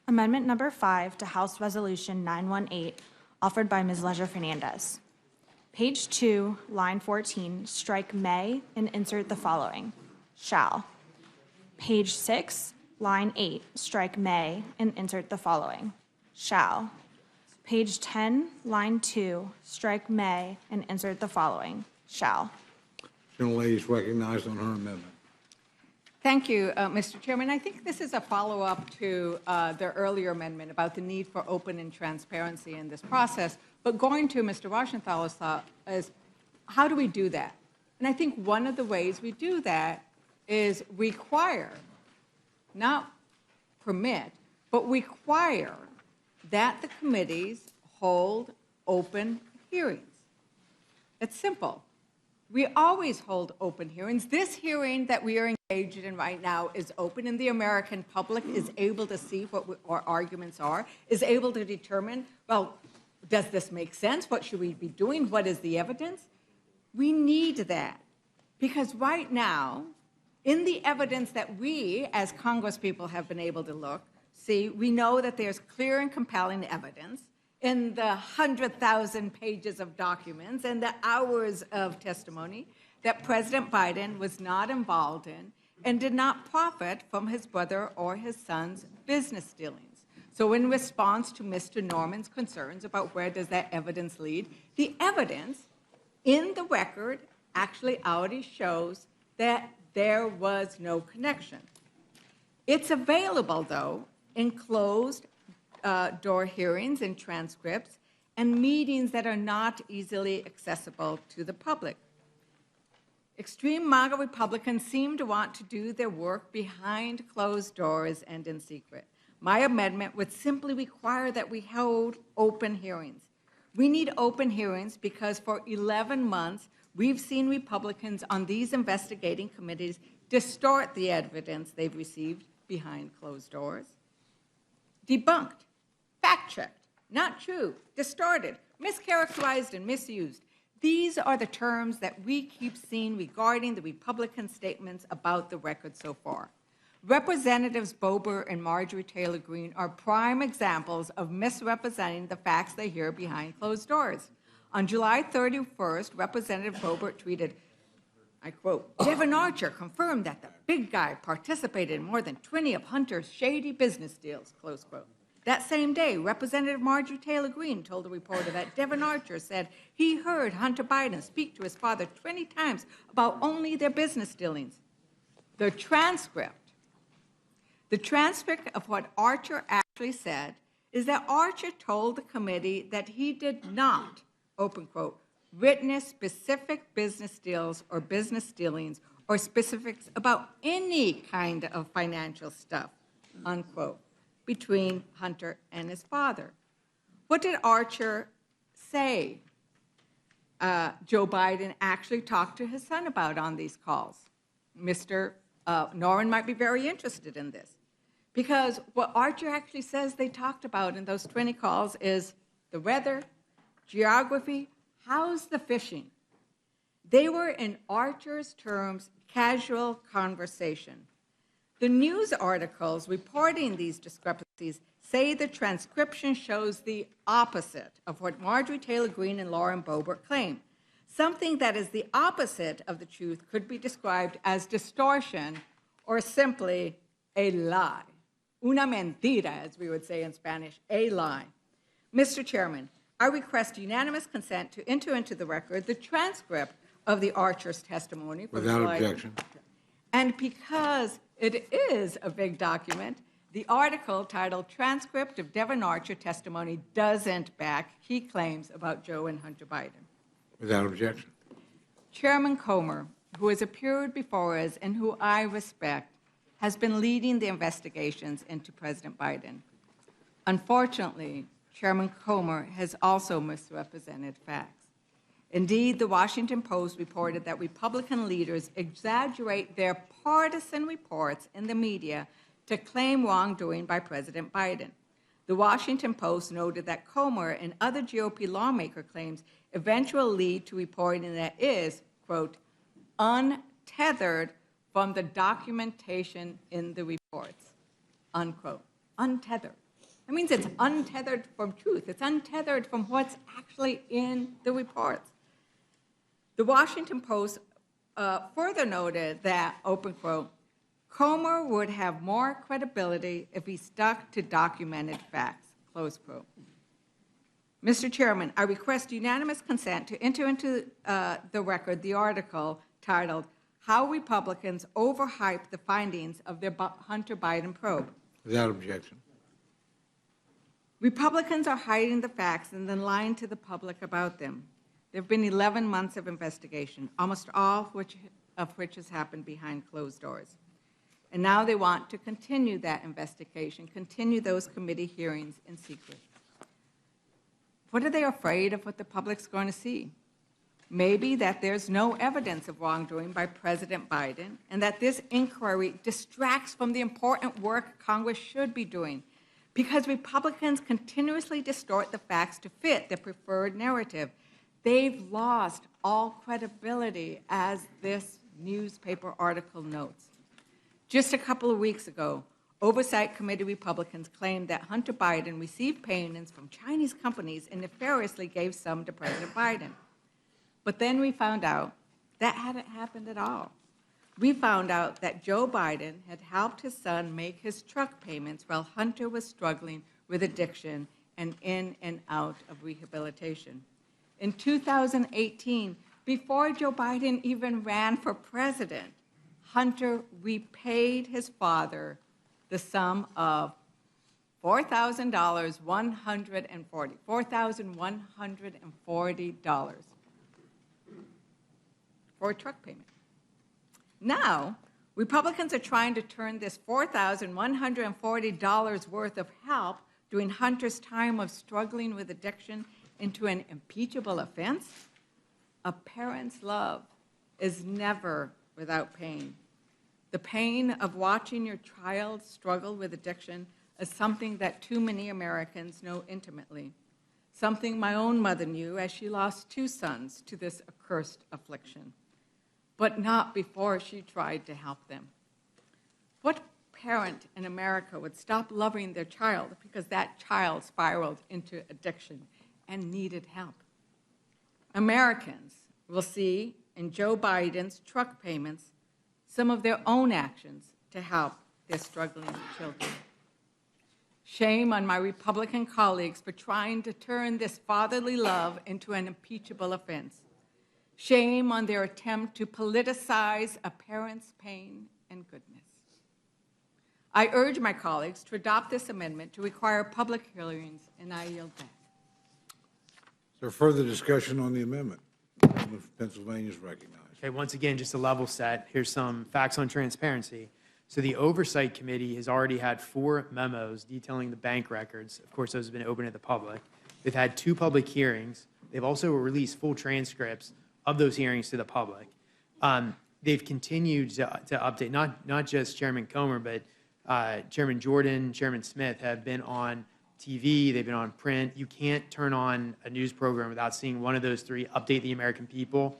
Amendment number 5 to House Resolution 918, offered by Ms. Leisure Fernandez. Page 2, line 14, strike may and insert the following: shall. Page 6, line 8, strike may and insert the following: shall. Page 10, line 2, strike may and insert the following: shall. Gentlelady is recognized on her amendment. Thank you, Mr. Chairman. I think this is a follow-up to the earlier amendment about the need for open and transparency in this process. But going to Mr. Reschenthaler's thought is, how do we do that? And I think one of the ways we do that is require, not permit, but require that the committees hold open hearings. It's simple. We always hold open hearings. This hearing that we are engaged in right now is open, and the American public is able to see what our arguments are, is able to determine, well, does this make sense? What should we be doing? What is the evidence? We need that, because right now, in the evidence that we, as Congresspeople, have been able to see, we know that there's clear and compelling evidence in the 100,000 pages of documents and the hours of testimony that President Biden was not involved in and did not profit from his brother or his son's business dealings. So in response to Mr. Norman's concerns about where does that evidence lead, the evidence in the record actually already shows that there was no connection. It's available, though, in closed door hearings and transcripts and meetings that are not easily accessible to the public. Extreme MAGA Republicans seem to want to do their work behind closed doors and in secret. My amendment would simply require that we hold open hearings. We need open hearings because for 11 months, we've seen Republicans on these investigating committees distort the evidence they've received behind closed doors. Debunked, fact-checked, not true, distorted, mischaracterized, and misused. These are the terms that we keep seeing regarding the Republican statements about the record so far. Representatives Boebert and Marjorie Taylor Greene are prime examples of misrepresenting the facts they hear behind closed doors. On July 31st, Representative Boebert tweeted, I quote, Devin Archer confirmed that the big guy participated in more than 20 of Hunter's shady business deals, close quote. That same day, Representative Marjorie Taylor Greene told a reporter that Devin Archer said he heard Hunter Biden speak to his father 20 times about only their business dealings. The transcript of what Archer actually said is that Archer told the committee that he did not, open quote, witness specific business deals or business dealings or specifics about any kind of financial stuff, unquote, between Hunter and his father. What did Archer say Joe Biden actually talked to his son about on these calls? Mr. Norrin might be very interested in this, because what Archer actually says they talked about in those 20 calls is the weather, geography, how's the fishing? They were, in Archer's terms, casual conversation. The news articles reporting these discrepancies say the transcription shows the opposite of what Marjorie Taylor Greene and Lauren Boebert claim. Something that is the opposite of the truth could be described as distortion or simply a lie. Una mentira, as we would say in Spanish, a lie. Mr. Chairman, I request unanimous consent to enter into the record the transcript of the Archer's testimony. Without objection. And because it is a big document, the article titled Transcript of Devin Archer Testimony doesn't back key claims about Joe and Hunter Biden. Without objection. Chairman Comer, who has appeared before us and who I respect, has been leading the investigations into President Biden. Unfortunately, Chairman Comer has also misrepresented facts. Indeed, the Washington Post reported that Republican leaders exaggerate their partisan reports in the media to claim wrongdoing by President Biden. The Washington Post noted that Comer and other GOP lawmaker claims eventually lead to reporting that is, quote, untethered from the documentation in the reports, unquote. Untethered. That means it's untethered from truth. It's untethered from what's actually in the reports. The Washington Post further noted that, open quote, Comer would have more credibility if he stuck to documented facts, close quote. Mr. Chairman, I request unanimous consent to enter into the record the article titled, How Republicans Overhype the Findings of Their Hunter Biden Probe. Without objection. Republicans are hiding the facts and then lying to the public about them. There have been 11 months of investigation, almost all of which has happened behind closed doors. And now they want to continue that investigation, continue those committee hearings in secret. What are they afraid of what the public's going to see? Maybe that there's no evidence of wrongdoing by President Biden and that this inquiry distracts from the important work Congress should be doing, because Republicans continuously distort the facts to fit their preferred narrative. They've lost all credibility, as this newspaper article notes. Just a couple of weeks ago, Oversight Committee Republicans claimed that Hunter Biden received payments from Chinese companies and nefariously gave some to President Biden. But then we found out that hadn't happened at all. We found out that Joe Biden had helped his son make his truck payments while Hunter was struggling with addiction and in and out of rehabilitation. In 2018, before Joe Biden even ran for president, Hunter repaid his father the sum of $4,140 for a truck payment. Now, Republicans are trying to turn this $4,140 worth of help during Hunter's time of struggling with addiction into an impeachable offense. A parent's love is never without pain. The pain of watching your child struggle with addiction is something that too many Americans know intimately, something my own mother knew as she lost 2 sons to this accursed affliction, but not before she tried to help them. What parent in America would stop loving their child because that child spiraled into addiction and needed help? Americans will see in Joe Biden's truck payments some of their own actions to help their struggling children. Shame on my Republican colleagues for trying to turn this fatherly love into an impeachable offense. Shame on their attempt to politicize a parent's pain and goodness. I urge my colleagues to adopt this amendment to require public hearings, and I yield back. Is there further discussion on the amendment? The gentleman from Pennsylvania is recognized. Okay, once again, just a level set, here's some facts on transparency. So the Oversight Committee has already had 4 memos detailing the bank records. Of course, those have been open to the public. They've had 2 public hearings. They've also released full transcripts of those hearings to the public. They've continued to update, not just Chairman Comer, but Chairman Jordan, Chairman Smith have been on TV, they've been on print. You can't turn on a news program without seeing one of those 3 update the American people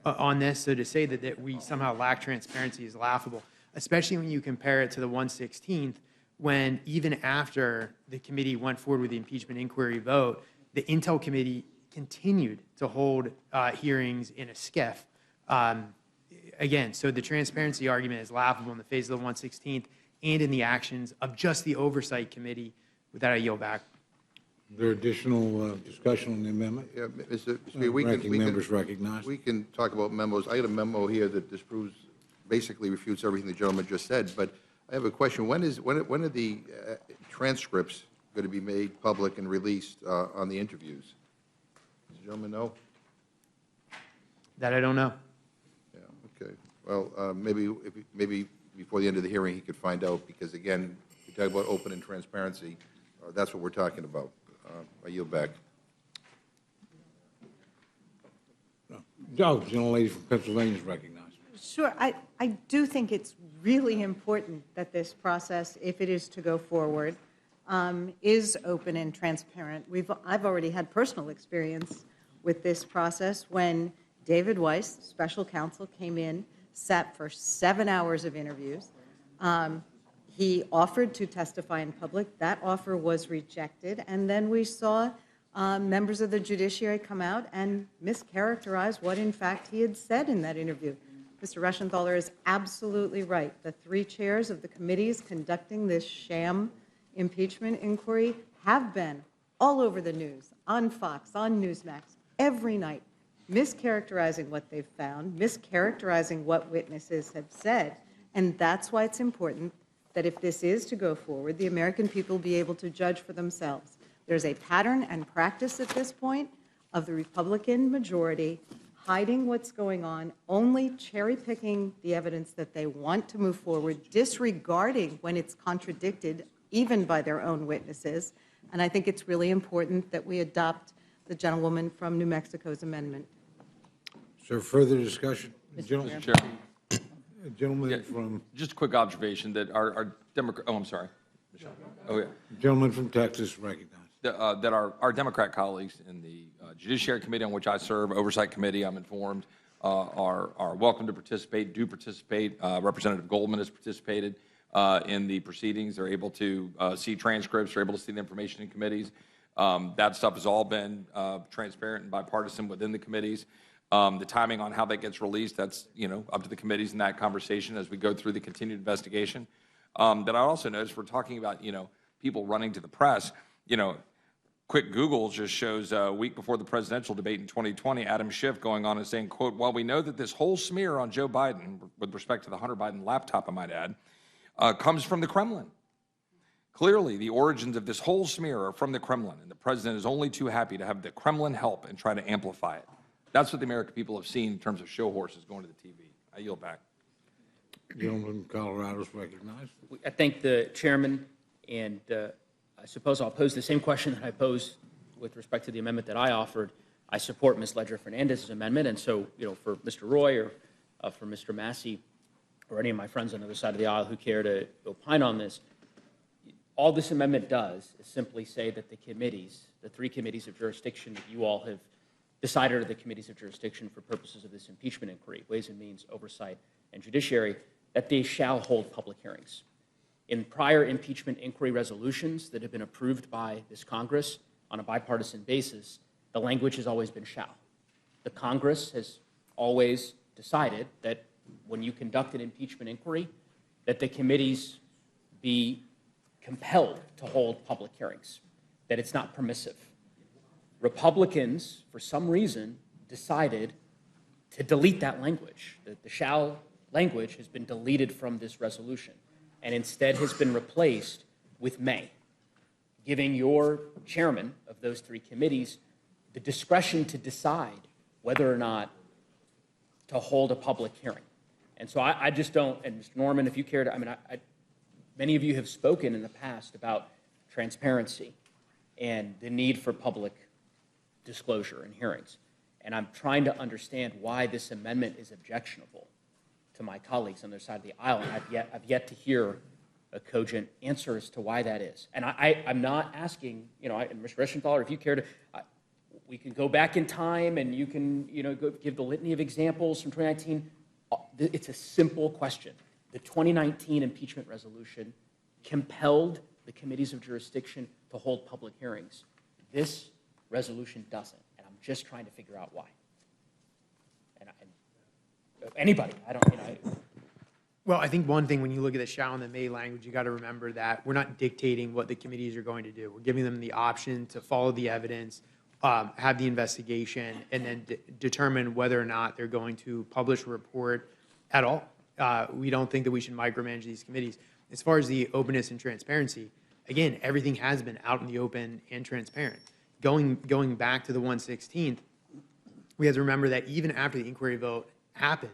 on this. So to say that we somehow lack transparency is laughable, especially when you compare it to the 116th, when even after the committee went forward with the impeachment inquiry vote, the Intel Committee continued to hold hearings in a skiff. Again, so the transparency argument is laughable in the face of the 116th and in the actions of just the Oversight Committee. With that, I yield back. Is there additional discussion on the amendment? Yeah, Mr. Speaker, Ranking members recognized. we can talk about memos. I got a memo here that disproves, basically refutes everything the gentleman just said, but I have a question. When are the transcripts going to be made public and released on the interviews? Does the gentleman know? That I don't know. Yeah, okay. Well, maybe before the end of the hearing, he could find out, because again, we talk about open and transparency. That's what we're talking about. I yield back. Oh, gentlelady from Pennsylvania is recognized. Sure. I do think it's really important that this process, if it is to go forward, is open and transparent. I've already had personal experience with this process when David Weiss, special counsel, came in, sat for 7 hours of interviews. He offered to testify in public. That offer was rejected. And then we saw members of the judiciary come out and mischaracterize what, in fact, he had said in that interview. Mr. Reschenthaler is absolutely right. The 3 chairs of the committees conducting this sham impeachment inquiry have been all over the news, on Fox, on Newsmax, every night, mischaracterizing what they've found, mischaracterizing what witnesses have said. And that's why it's important that if this is to go forward, the American people be able to judge for themselves. There's a pattern and practice at this point of the Republican majority hiding what's going on, only cherry-picking the evidence that they want to move forward, disregarding when it's contradicted, even by their own witnesses. And I think it's really important that we adopt the gentlewoman from New Mexico's amendment. Is there further discussion? Mr. Chair. Gentleman from, Just a quick observation that our Democrat, oh, I'm sorry. Oh, yeah. gentleman from Texas recognized. That our Democrat colleagues in the Judiciary Committee, on which I serve, Oversight Committee, I'm informed, are welcome to participate, do participate. Representative Goldman has participated in the proceedings. They're able to see transcripts, they're able to see the information in committees. That stuff has all been transparent and bipartisan within the committees. The timing on how that gets released, that's, up to the committees in that conversation as we go through the continued investigation. That I also noticed, we're talking about, people running to the press, quick Google just shows a week before the presidential debate in 2020, Adam Schiff going on and saying, quote, while we know that this whole smear on Joe Biden, with respect to the Hunter Biden laptop, I might add, comes from the Kremlin. Clearly, the origins of this whole smear are from the Kremlin, and the president is only too happy to have the Kremlin help and try to amplify it. That's what the American people have seen in terms of show horses going to the TV. I yield back. Gentleman from Colorado is recognized. I thank the chairman, and I suppose I'll pose the same question that I posed with respect to the amendment that I offered. I support Ms. Ledger-Fernandez's amendment, and so, for Mr. Roy or for Mr. Massey or any of my friends on the other side of the aisle who care to opine on this, all this amendment does is simply say that the committees, the 3 committees of jurisdiction that you all have decided are the committees of jurisdiction for purposes of this impeachment inquiry, Ways and Means, Oversight, and Judiciary, that they shall hold public hearings. In prior impeachment inquiry resolutions that have been approved by this Congress on a bipartisan basis, the language has always been shall. The Congress has always decided that when you conduct an impeachment inquiry, that the committees be compelled to hold public hearings, that it's not permissive. Republicans, for some reason, decided to delete that language. The shall language has been deleted from this resolution and instead has been replaced with may, giving your chairman of those 3 committees the discretion to decide whether or not to hold a public hearing. And so I just don't, and Mr. Norman, if you care to, many of you have spoken in the past about transparency and the need for public disclosure in hearings. And I'm trying to understand why this amendment is objectionable to my colleagues on their side of the aisle. And I've yet to hear a cogent answer as to why that is. And I'm not asking, and Mr. Reschenthaler, if you care to, we can go back in time and you can, go give the litany of examples from 2019. It's a simple question. The 2019 impeachment resolution compelled the committees of jurisdiction to hold public hearings. This resolution doesn't, and I'm just trying to figure out why. And anybody, Well, I think one thing when you look at the shall and the may language, you got to remember that we're not dictating what the committees are going to do. We're giving them the option to follow the evidence, have the investigation, and then determine whether or not they're going to publish a report at all. We don't think that we should micromanage these committees. As far as the openness and transparency, again, everything has been out in the open and transparent. Going back to the 116th, we have to remember that even after the inquiry vote happened,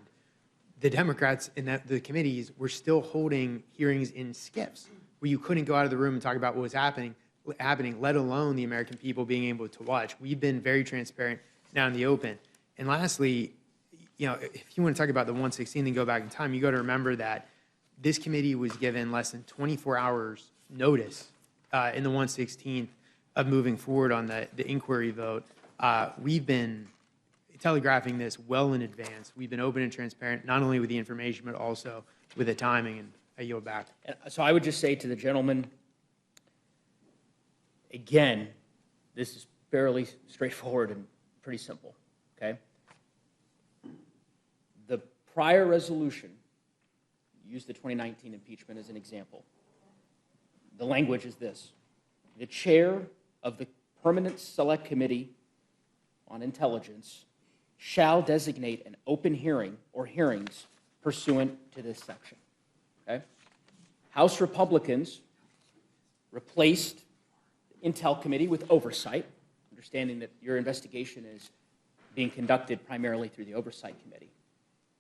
the Democrats in the committees were still holding hearings in skiffs where you couldn't go out of the room and talk about what was happening, let alone the American people being able to watch. We've been very transparent now in the open. And lastly, if you want to talk about the 116 and go back in time, you got to remember that this committee was given less than 24 hours notice in the 116th of moving forward on the inquiry vote. We've been telegraphing this well in advance. We've been open and transparent, not only with the information, but also with the timing, and I yield back. And so I would just say to the gentleman, again, this is fairly straightforward and pretty simple, okay? The prior resolution, use the 2019 impeachment as an example. The language is this: the chair of the Permanent Select Committee on Intelligence shall designate an open hearing or hearings pursuant to this section, okay? House Republicans replaced the Intel Committee with oversight, understanding that your investigation is being conducted primarily through the Oversight Committee.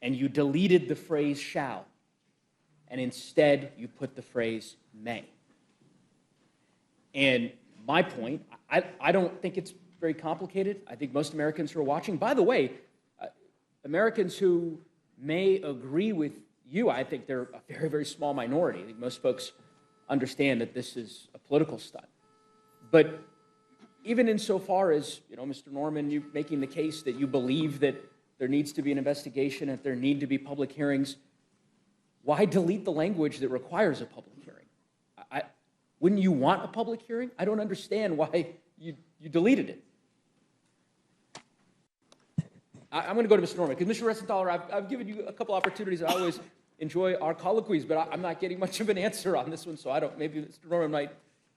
And you deleted the phrase shall, and instead you put the phrase may. And my point, I don't think it's very complicated. I think most Americans who are watching, by the way, Americans who may agree with you, I think they're a very, very small minority. I think most folks understand that this is a political stunt. But even insofar as, Mr. Norman, you making the case that you believe that there needs to be an investigation, that there need to be public hearings, why delete the language that requires a public hearing? Wouldn't you want a public hearing? I don't understand why you deleted it. I'm going to go to Mr. Norman, because Mr. Reschenthaler, I've given you a couple opportunities. I always enjoy our colloquies, but I'm not getting much of an answer on this one, so maybe Mr. Norman might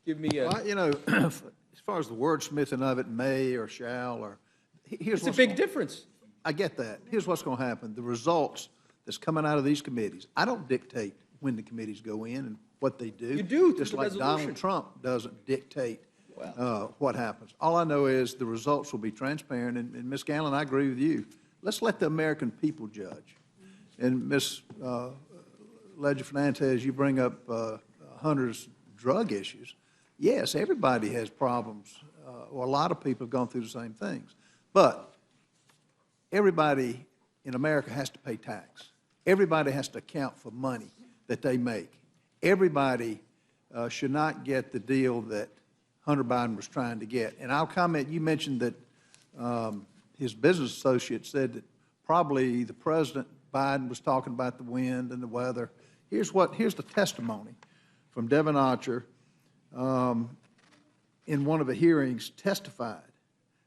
give me a, Well, you know, as far as the wordsmithing of it, may or shall, or, here's it's a what's big gonna- difference. I get that. Here's what's going to happen. The results that's coming out of these committees, I don't dictate when the committees go in and what they do. You do, through Just the like resolution. Donald Trump doesn't dictate what happens. All I know is the results will be transparent, and Ms. Gallen, I agree with you. Let's let the American people judge. And Ms. Ledger Fernandez, you bring up Hunter's drug issues. Yes, everybody has problems, or a lot of people have gone through the same things. But everybody in America has to pay tax. Everybody has to account for money that they make. Everybody should not get the deal that Hunter Biden was trying to get. And I'll comment, you mentioned that his business associate said that probably the President Biden was talking about the wind and the weather. Here's the testimony from Devin Archer in one of the hearings testified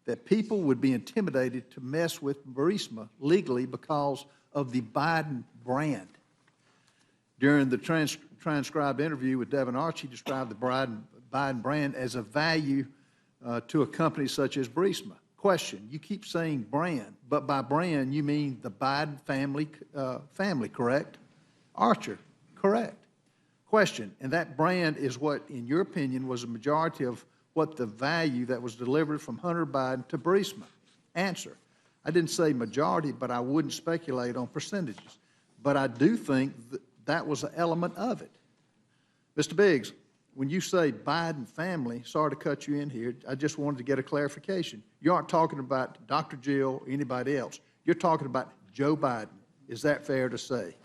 that people would be intimidated to mess with Burisma legally because of the Biden brand. During the transcribed interview with Devin Archer, he described the Biden brand as a value to a company such as Burisma. Question, you keep saying brand, but by brand you mean the Biden family, correct? Archer, correct. Question, and that brand is what, in your opinion, was a majority of what the value that was delivered from Hunter Biden to Burisma? Answer, I didn't say majority, but I wouldn't speculate on percentages. But I do think that was an element of it. Mr. Biggs, when you say Biden family, sorry to cut you in here, I just wanted to get a clarification. You aren't talking about Dr. Jill or anybody else. You're talking about Joe Biden. Is that fair to say?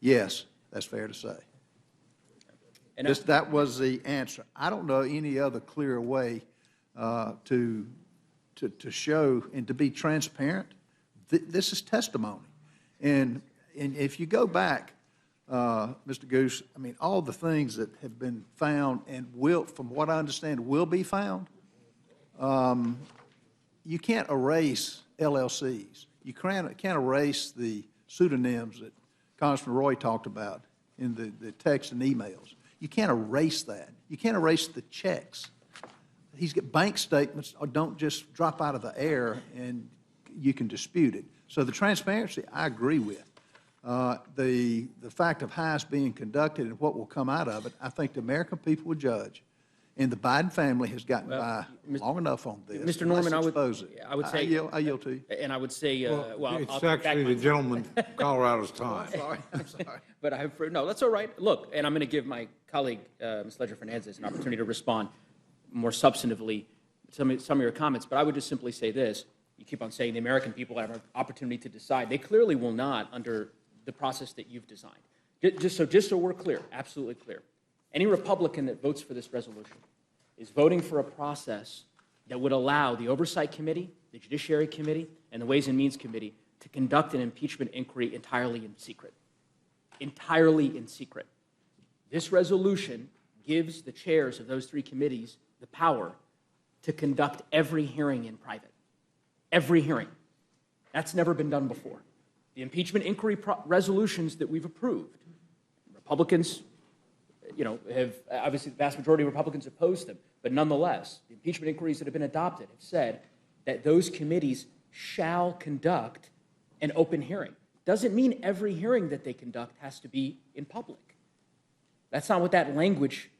Yes, that's fair to say. And That was the answer. I don't know any other clear way to show and to be transparent. This is testimony. And if you go back, Mr. Goose, I mean, all the things that have been found and will, from what I understand, will be found, you can't erase LLCs. You can't erase the pseudonyms that Congressman Roy talked about in the text and emails. You can't erase that. You can't erase the checks. He's got bank statements don't just drop out of the air and you can dispute it. So the transparency, I agree with. The fact of how it's being conducted and what will come out of it, I think the American people will judge. And the Biden family has gotten by long enough on this. Mr. Norman, I would say, I yield to you. and I would say, well, I'll It's take back actually my the gentleman from Colorado's time. I'm sorry. But no, that's all right. Look, and I'm going to give my colleague, Ms. Ledger Fernandez, an opportunity to respond more substantively to some of your comments. But I would just simply say this. You keep on saying the American people have an opportunity to decide. They clearly will not under the process that you've designed. Just so we're clear, absolutely clear. Any Republican that votes for this resolution is voting for a process that would allow the Oversight Committee, the Judiciary Committee, and the Ways and Means Committee to conduct an impeachment inquiry entirely in secret. Entirely in secret. This resolution gives the chairs of those three committees the power to conduct every hearing in private. Every hearing. That's never been done before. The impeachment inquiry resolutions that we've approved, Republicans, have, obviously the vast majority of Republicans opposed them, but nonetheless, the impeachment inquiries that have been adopted have said that those committees shall conduct an open hearing. Doesn't mean every hearing that they conduct has to be in public. That's not what that language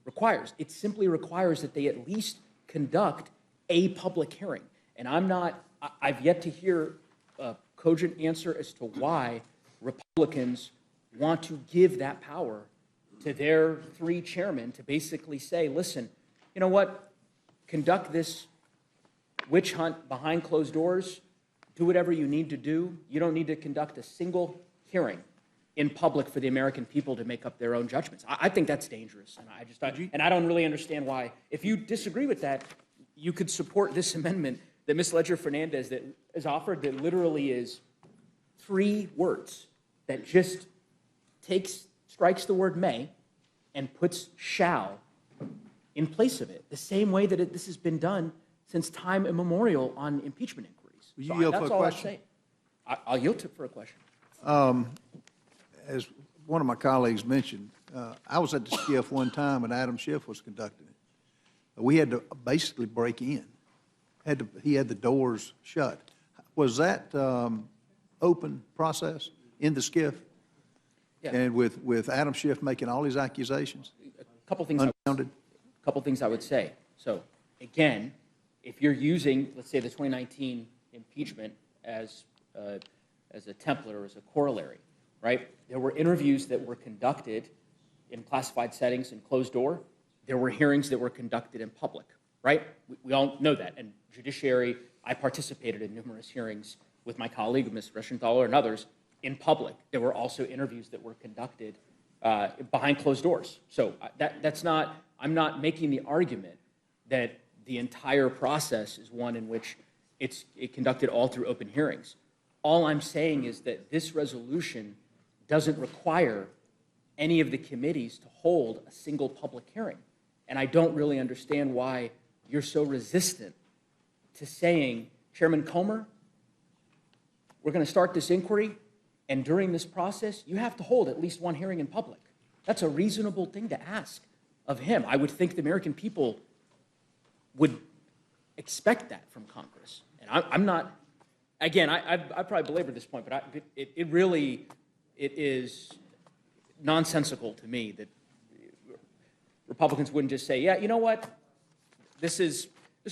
requires. It simply requires that they at least conduct a public hearing. And I've yet to hear a cogent answer as to why Republicans want to give that power to their three chairmen to basically say, listen, you know what, conduct this witch hunt behind closed doors, do whatever you need to do. You don't need to conduct a single hearing in public for the American people to make up their own judgments. I think that's dangerous, and I don't really understand why. If you disagree with that, you could support this amendment that Ms. Ledger Fernandez that is offered that literally is 3 words that just strikes the word may and puts shall in place of it, the same way that this has been done since time immemorial on impeachment inquiries. Will you yield for a that's all I'd question? say. I'll yield for a question. As one of my colleagues mentioned, I was at the SCIF one time when Adam Schiff was conducting it. We had to basically break in. He had the doors shut. Was that open process in the SCIF? Yeah. And with Adam Schiff making all these accusations? Couple things. Unfounded? Couple things I would say. So again, if you're using, let's say, the 2019 impeachment as a template or as a corollary, right? There were interviews that were conducted in classified settings and closed door. There were hearings that were conducted in public, right? We all know that. And judiciary, I participated in numerous hearings with my colleague, Ms. Reschenthaler, and others in public. There were also interviews that were conducted behind closed doors. So that's not, I'm not making the argument that the entire process is one in which it conducted all through open hearings. All I'm saying is that this resolution doesn't require any of the committees to hold a single public hearing. And I don't really understand why you're so resistant to saying, Chairman Comer, we're going to start this inquiry, and during this process, you have to hold at least one hearing in public. That's a reasonable thing to ask of him. I would think the American people would expect that from Congress. And I'm not, again, I probably belabored this point, but it is nonsensical to me that Republicans wouldn't just say, yeah, you know what, this is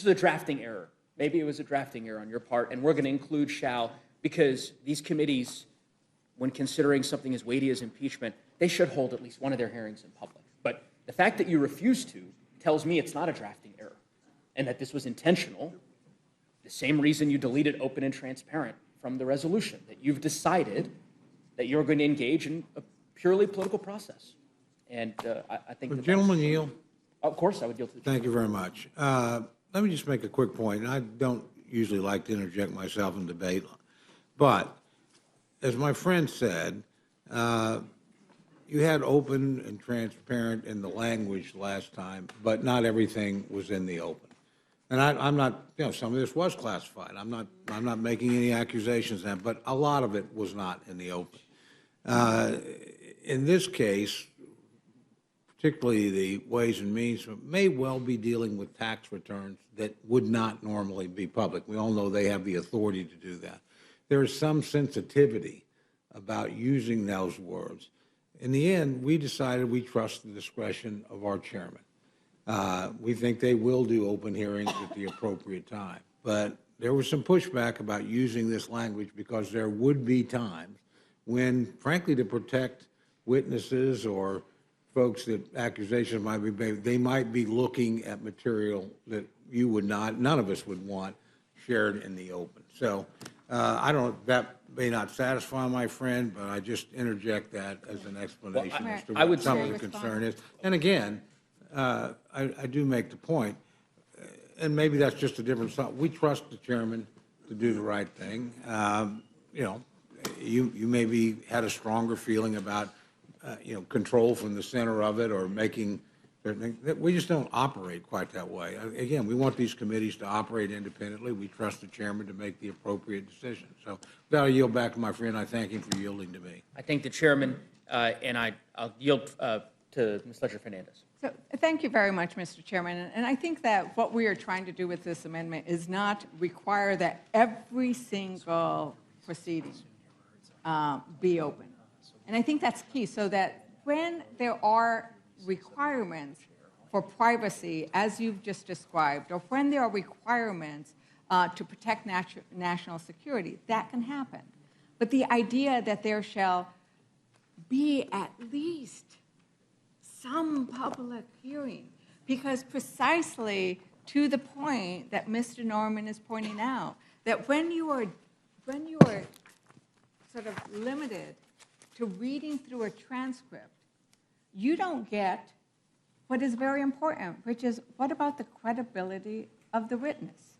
a drafting error. Maybe it was a drafting error on your part, and we're going to include shall, because these committees, when considering something as weighty as impeachment, they should hold at least one of their hearings in public. But the fact that you refuse to tells me it's not a drafting error, and that this was intentional, the same reason you deleted open and transparent from the resolution, that you've decided that you're going to engage in a purely political process. And I think that Gentlemen, yield. of course, I would yield to the chair. Thank you very much. Let me just make a quick point, and I don't usually like to interject myself in debate, but as my friend said, you had open and transparent in the language last time, but not everything was in the open. And I'm not, you know, some of this was classified. I'm not making any accusations of that, but a lot of it was not in the open. In this case, particularly the Ways and Means, may well be dealing with tax returns that would not normally be public. We all know they have the authority to do that. There is some sensitivity about using those words. In the end, we decided we trust the discretion of our chairman. We think they will do open hearings at the appropriate time. But there was some pushback about using this language because there would be times when, frankly, to protect witnesses or folks that accusations might be made, they might be looking at material that you would not, none of us would want shared in the open. So I don't, that may not satisfy my friend, but I just interject that as an explanation as to I would what some say- of the concern is. And again, I do make the point, and maybe that's just a different thought. We trust the chairman to do the right thing. You know, you maybe had a stronger feeling about, you know, control from the center of it or making certain things. We just don't operate quite that way. Again, we want these committees to operate independently. We trust the chairman to make the appropriate decision. So with that, I'll yield back to my friend. I thank him for yielding to me. I thank the chairman, and I'll yield to Ms. Fletcher-Fernandez. So, thank you very much, Mr. Chairman. And I think that what we are trying to do with this amendment is not require that every single proceeding be open. And I think that's key, so that when there are requirements for privacy, as you've just described, or when there are requirements to protect national security, that can happen. But the idea that there shall be at least some public hearing, because precisely to the point that Mr. Norman is pointing out, that when you are sort of limited to reading through a transcript, you don't get what is very important, which is what about the credibility of the witness?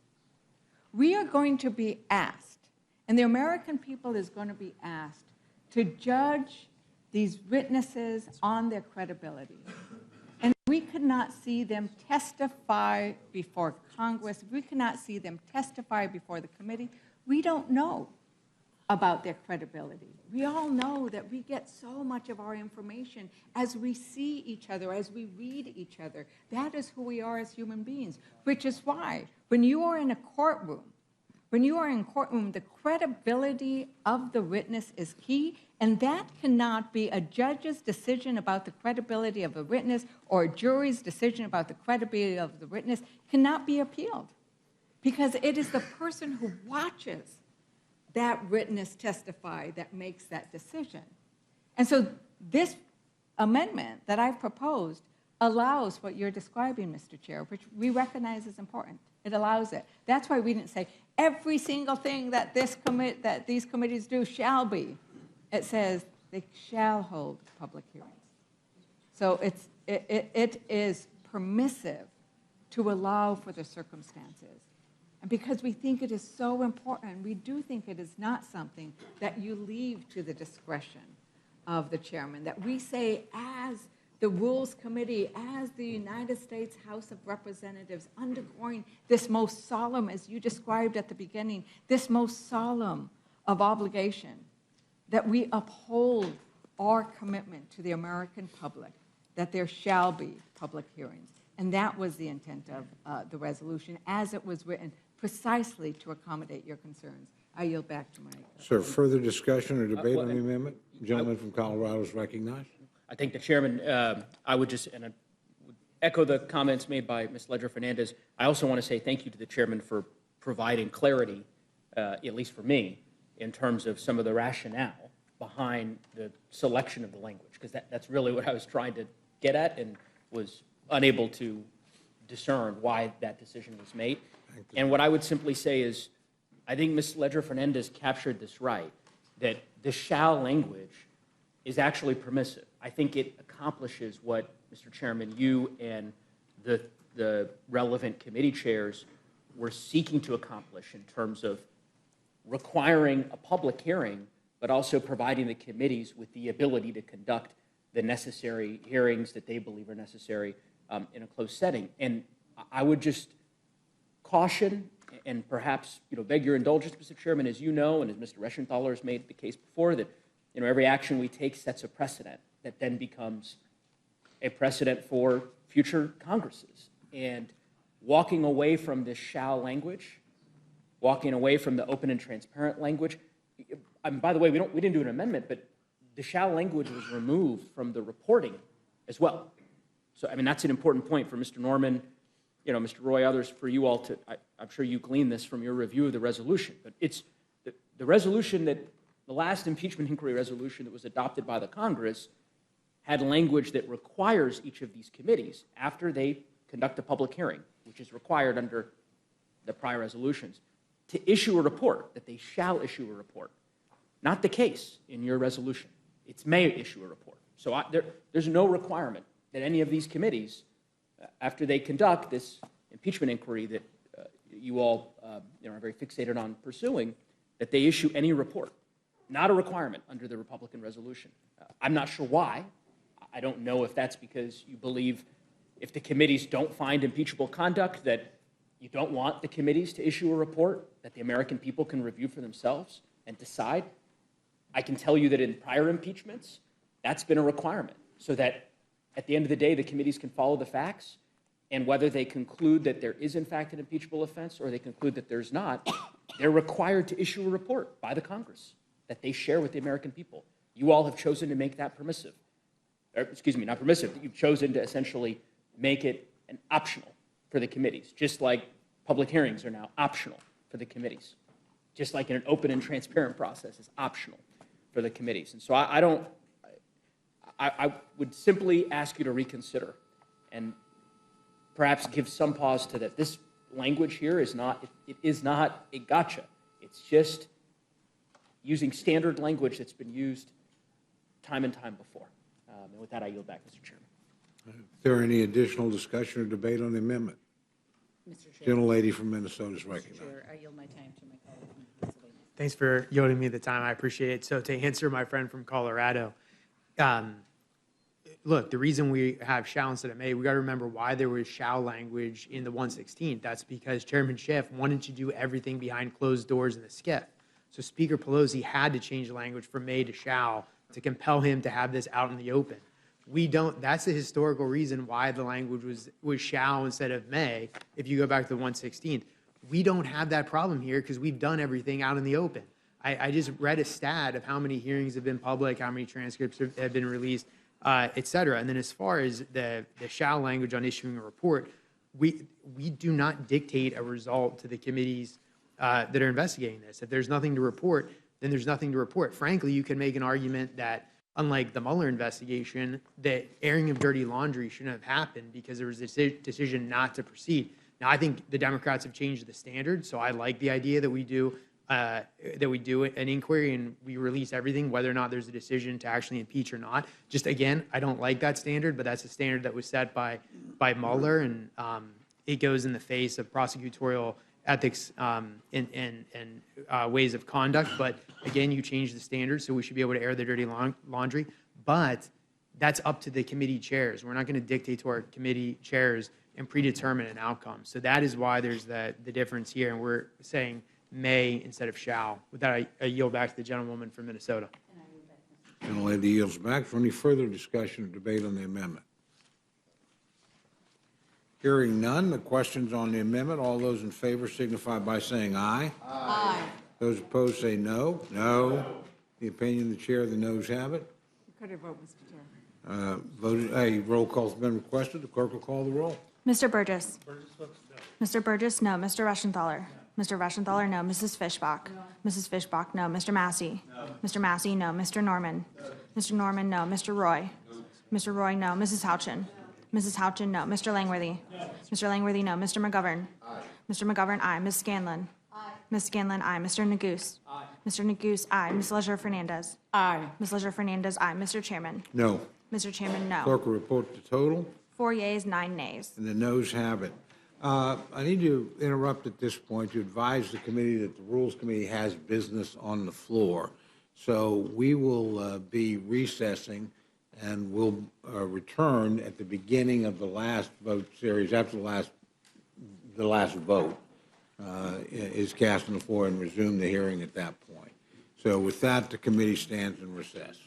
We are going to be asked, and the American people is going to be asked to judge these witnesses on their credibility. And we could not see them testify before Congress. We could not see them testify before the committee. We don't know about their credibility. We all know that we get so much of our information as we see each other, as we read each other. That is who we are as human beings, which is why when you are in a courtroom, the credibility of the witness is key, and that cannot be a judge's decision about the credibility of the witness or a jury's decision about the credibility of the witness cannot be appealed, because it is the person who watches that witness testify that makes that decision. And so this amendment that I've proposed allows what you're describing, Mr. Chair, which we recognize is important. It allows it. That's why we didn't say every single thing that these committees do shall be. It says they shall hold public hearings. So it is permissive to allow for the circumstances. And because we think it is so important, we do think it is not something that you leave to the discretion of the chairman, that we say as the Rules Committee, as the United States House of Representatives undergoing this most solemn, as you described at the beginning, this most solemn of obligation, that we uphold our commitment to the American public, that there shall be public hearings. And that was the intent of the resolution as it was written, precisely to accommodate your concerns. I yield back to my... Sir, further discussion or debate on the amendment? Gentleman from Colorado is recognized. I think the chairman, I would just and I would echo the comments made by Ms. Ledger-Fernandez. I also want to say thank you to the chairman for providing clarity, at least for me, in terms of some of the rationale behind the selection of the language, because that's really what I was trying to get at and was unable to discern why that decision was made. And what I would simply say is, I think Ms. Ledger-Fernandez captured this right, that the shall language is actually permissive. I think it accomplishes what, Mr. Chairman, you and the relevant committee chairs were seeking to accomplish in terms of requiring a public hearing, but also providing the committees with the ability to conduct the necessary hearings that they believe are necessary in a closed setting. And I would just caution and perhaps beg your indulgence, Mr. Chairman, as you know, and as Mr. Reschenthaler has made the case before, that every action we take sets a precedent that then becomes a precedent for future Congresses. And walking away from this shall language, walking away from the open and transparent language, by the way, we didn't do an amendment, but the shall language was removed from the reporting as well. So, I mean, that's an important point for Mr. Norman, Mr. Roy, others, for you all to, I'm sure you gleaned this from your review of the resolution, but it's the resolution that, the last impeachment inquiry resolution that was adopted by the Congress had language that requires each of these committees, after they conduct a public hearing, which is required under the prior resolutions, to issue a report, that they shall issue a report. Not the case in your resolution. It's may issue a report. So there's no requirement that any of these committees, after they conduct this impeachment inquiry that you all are very fixated on pursuing, that they issue any report. Not a requirement under the Republican resolution. I'm not sure why. I don't know if that's because you believe if the committees don't find impeachable conduct that you don't want the committees to issue a report that the American people can review for themselves and decide. I can tell you that in prior impeachments, that's been a requirement, so that at the end of the day, the committees can follow the facts, and whether they conclude that there is in fact an impeachable offense or they conclude that there's not, they're required to issue a report by the Congress that they share with the American people. You all have chosen to make that permissive. Excuse me, not permissive. You've chosen to essentially make it an optional for the committees, just like public hearings are now optional for the committees, just like in an open and transparent process is optional for the committees. And so I would simply ask you to reconsider and perhaps give some pause to that. This language here is not, it is not a gotcha. It's just using standard language that's been used time and time before. And with that, I yield back, Mr. Chairman. Is there any additional discussion or debate on the amendment? Mr. Chair. Gentlelady from Minnesota is Mr. recognized. Chair, I yield my time to my colleague from Pennsylvania. Thanks for yielding me the time. I appreciate it. So to answer my friend from Colorado, look, the reason we have shall instead of may, we got to remember why there was shall language in the 116th. That's because Chairman Schiff wanted to do everything behind closed doors in the SCIF. So Speaker Pelosi had to change the language from may to shall to compel him to have this out in the open. We don't, that's the historical reason why the language was shall instead of may, if you go back to the 116th. We don't have that problem here because we've done everything out in the open. I just read a stat of how many hearings have been public, how many transcripts have been released, et cetera. And then as far as the shall language on issuing a report, we do not dictate a result to the committees that are investigating this. If there's nothing to report, then there's nothing to report. Frankly, you can make an argument that, unlike the Mueller investigation, the airing of dirty laundry shouldn't have happened because there was a decision not to proceed. Now, I think the Democrats have changed the standard, so I like the idea that we do an inquiry and we release everything, whether or not there's a decision to actually impeach or not. Just again, I don't like that standard, but that's a standard that was set by Mueller, and it goes in the face of prosecutorial ethics and ways of conduct. But again, you change the standard, so we should be able to air the dirty laundry. But that's up to the committee chairs. We're not going to dictate to our committee chairs and predetermine an outcome. So that is why there's the difference here, and we're saying may instead of shall. With that, I yield back to the gentlewoman from Minnesota. Gentlelady yields back for any further discussion or debate on the amendment. Hearing none, the questions on the amendment, all those in favor signify by saying aye. Aye. Those opposed say no. No. The opinion of the chair, the noes have it. You could have voted, Mr. Chair. Voted, a roll call has been requested. The clerk will call the roll. Mr. Burgess. Mr. Burgess, no. Mr. Reschenthaler. Mr. Reschenthaler, no. Mrs. Fishbach. Mrs. Fishbach, no. Mr. Massey. Mr. Massey, no. Mr. Norman. Mr. Norman, no. Mr. Roy. Mr. Roy, no. Mrs. Houchin. Mrs. Houchin, no. Mr. Langworthy. Mr. Langworthy, no. Mr. McGovern. Mr. McGovern, aye. Ms. Scanlon. Ms. Scanlon, aye. Mr. Neguse. Mr. Neguse, aye. Ms. Leisure-Fernandez. Aye. Ms. Leisure-Fernandez, aye. Mr. Chairman. No. Mr. Chairman, no. Clerk will report the total. 4 yeas, 9 nays. And the noes have it. I need to interrupt at this point to advise the committee that the Rules Committee has business on the floor. So we will be recessing and we'll return at the beginning of the last vote series, after the last vote is cast on the floor, and resume the hearing at that point. So with that, the committee stands in recess.